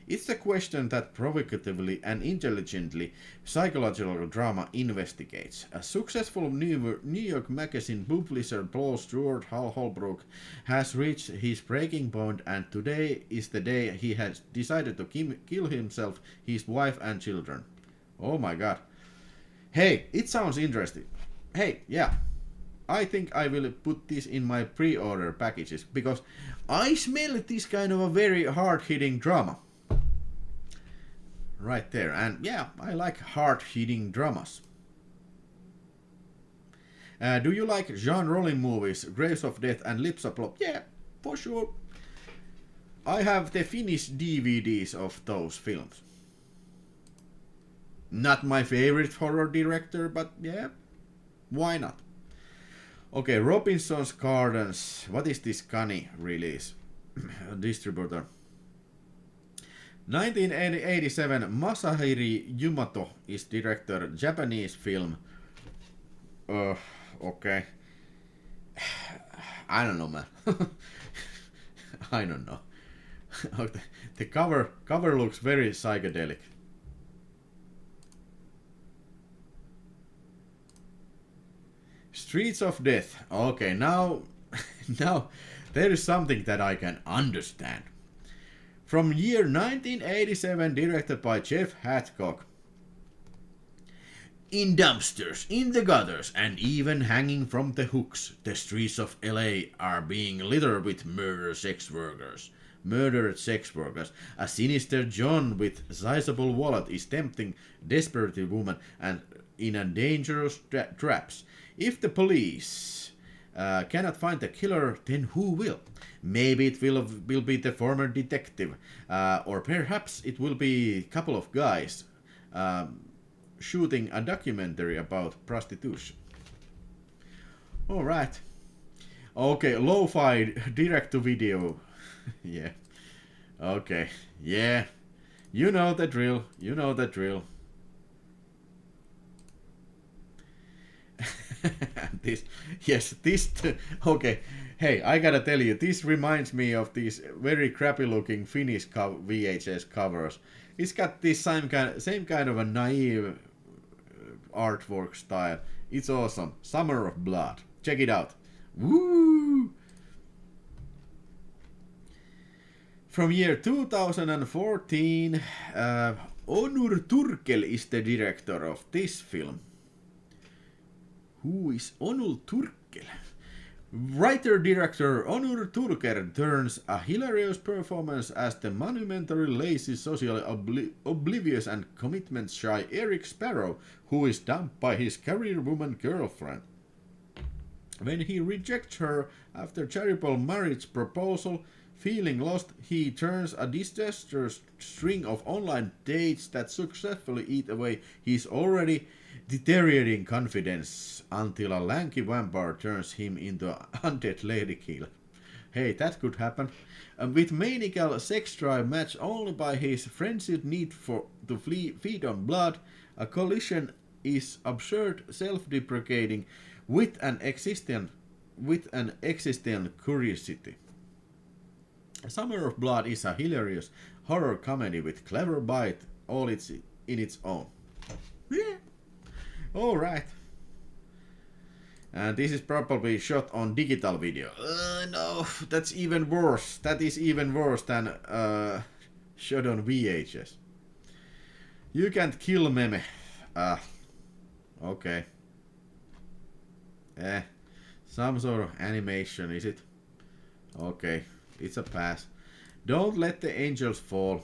It's a question that provocatively and intelligently psychological drama investigates. A successful New York magazine publisher Paul Stewart Hal Holbrook has reached his breaking point, and today is the day he has decided to kill himself, his wife and children. Oh my god. Hey, it sounds interesting. Hey, yeah. I think I will put this in my pre-order packages, because I smell this kind of a very hard-hitting drama. Right there, and yeah, I like hard-hitting dramas. Do you like Jean Rollin movies, Graves of Death and Lips of Love? Yeah, for sure. I have the Finnish DVDs of those films. Not my favorite horror director, but yeah, why not? Okay, Robinson's Gardens. What is this Kani release? Distributor. 1987, Masahiro Yumoto is director, Japanese film. Okay. I don't know, man. I don't know. The cover looks very psychedelic. Streets of Death. Okay, now there is something that I can understand. From year 1987, directed by Jeff Hatcock. In dumpsters, in the gutters, and even hanging from the hooks, the streets of LA are being littered with murdered sex workers. A sinister John with sizable wallet is tempting desperate woman and in a dangerous traps. If the police cannot find the killer, then who will? Maybe it will be the former detective, or perhaps it will be a couple of guys shooting a documentary about prostitution. Alright. Okay, lo-fi direct-to-video. Yeah. Okay. Yeah. You know the drill. Okay. Hey, I gotta tell you, this reminds me of these very crappy-looking Finnish VHS covers. It's got this same kind of a naive artwork style. It's awesome. Summer of Blood. Check it out. Woo! From year 2014, Onur Turkel is the director of this film. Who is Onur Turkel? Writer-director Onur Turkel turns a hilarious performance as the monumentally lazy, socially oblivious and commitment-shy Eric Sparrow, who is dumped by his career woman girlfriend. When he rejects her after charitable marriage proposal, feeling lost, he turns a disastrous string of online dates that successfully eat away his already deteriorating confidence until a lanky vampire turns him into an undead lady killer. Hey, that could happen. With maniacal sex drive matched only by his frenzied need to feed on blood, a collision is absurd, self-deprecating, with an existential curiosity. Summer of Blood is a hilarious horror comedy with clever bite all in its own. Yeah. Alright. And this is probably shot on digital video. No, that's even worse. That is even worse than shot on VHS. You can't kill meme. Okay. Some sort of animation, is it? Okay, it's a pass. Don't let the angels fall.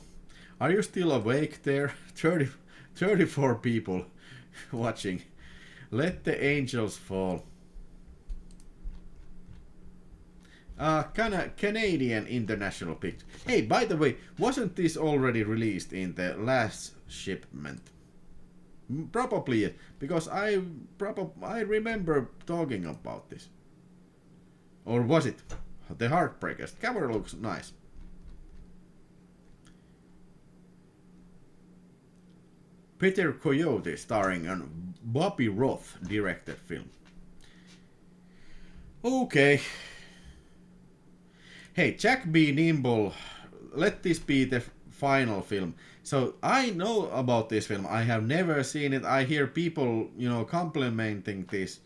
Are you still awake there? 34 people watching. Let the angels fall. Canadian international picture. Hey, by the way, wasn't this already released in the last shipment? Probably, because I remember talking about this. Or was it? The Heartbreakers. Cover looks nice. Peter Coyote starring on Bobby Roth directed film. Okay. Hey, Jack be nimble. Let this be the final film. So I know about this film. I have never seen it. I hear people, complimenting this,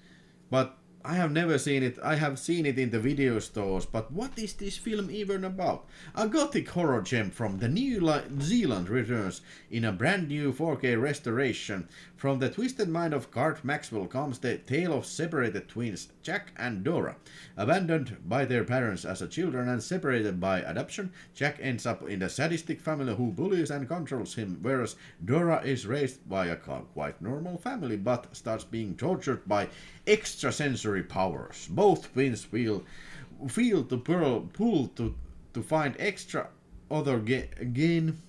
but I have never seen it. I have seen it in the video stores, but what is this film even about? A gothic horror gem from the New Zealand returns in a brand new 4K restoration. From the twisted mind of Gart Maxwell comes the tale of separated twins, Jack and Dora. Abandoned by their parents as a children and separated by adoption, Jack ends up in a sadistic family who bullies and controls him, whereas Dora is raised by a quite normal family but starts being tortured by extrasensory powers. Both twins feel the pull to find extra other gain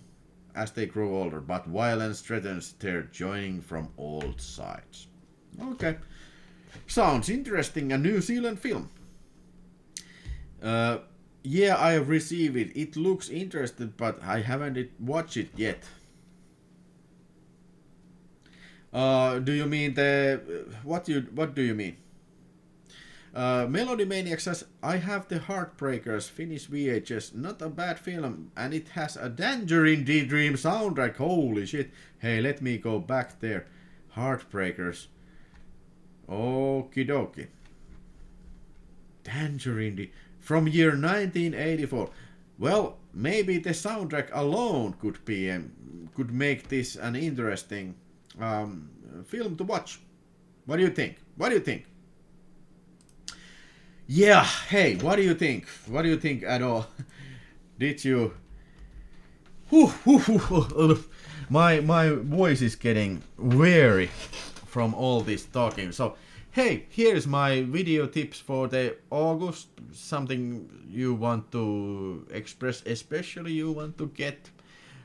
as they grow older, but violence threatens their joining from all sides. Okay. Sounds interesting, a New Zealand film. Yeah, I have received it. It looks interesting, but I haven't watched it yet. Do you mean the... What do you mean? Melody Maniac says, I have the Heartbreakers Finnish VHS, not a bad film, and it has a Tangerine Dream soundtrack, holy shit. Hey, let me go back there. Heartbreakers. Okie dokie. Tangerine from year 1984. Well, maybe the soundtrack alone could make this an interesting film to watch. What do you think? What do you think? Yeah, hey, what do you think? What do you think at all? Did you... My voice is getting weary from all this talking. So, hey, here's my video tips for the August. Something you want to express, especially you want to get.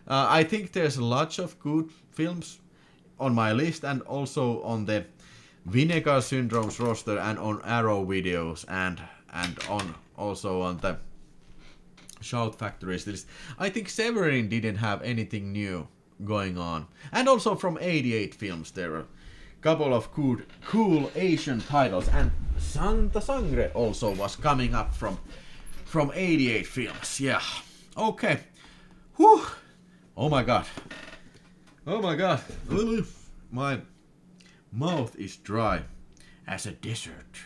I think there's lots of good films on my list and also on the Vinegar Syndrome's roster and on Arrow videos and also on the Shout Factory's list. I think Severin didn't have anything new going on. And also from 88 films there are a couple of cool Asian titles, and Santa Sangre also was coming up from 88 films. Yeah. Okay. Whew. Oh my god. Oh my god. My mouth is dry as a desert.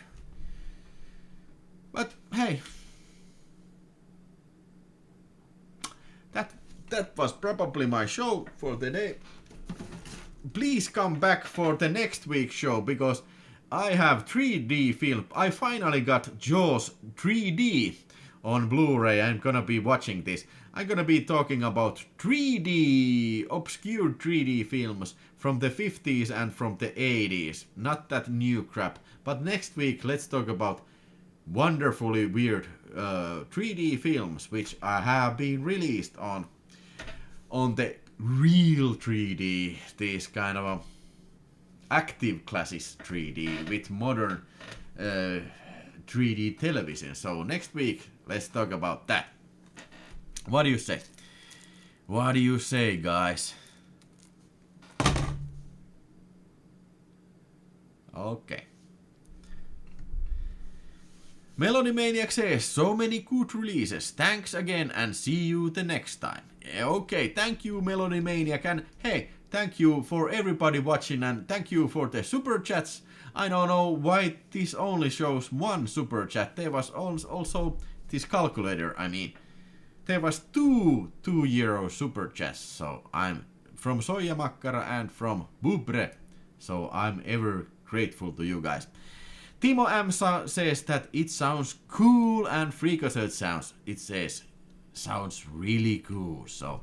But hey, that was probably my show for the day. Please come back for the next week's show because I have 3D film. I finally got Jaws 3D on Blu-ray. I'm gonna be watching this. I'm gonna be talking about 3D, obscure 3D films from the 50s and from the 80s. Not that new crap. But next week, let's talk about wonderfully weird 3D films which have been released on the real 3D, these kind of active classes 3D with modern 3D television. So next week, let's talk about that. What do you say? What do you say, guys? Okay. Melody Maniac says, so many good releases. Thanks again and see you the next time. Okay, thank you Melody Maniac, and hey, thank you for everybody watching and thank you for the super chats. I don't know why this only shows one super chat. There was also this calculator, I mean. There was two €2 super chats, so I'm from Soja Makkara and from Bubre. So I'm ever grateful to you guys. Timo Amsa says that it sounds cool and Freakazoid sounds really cool. So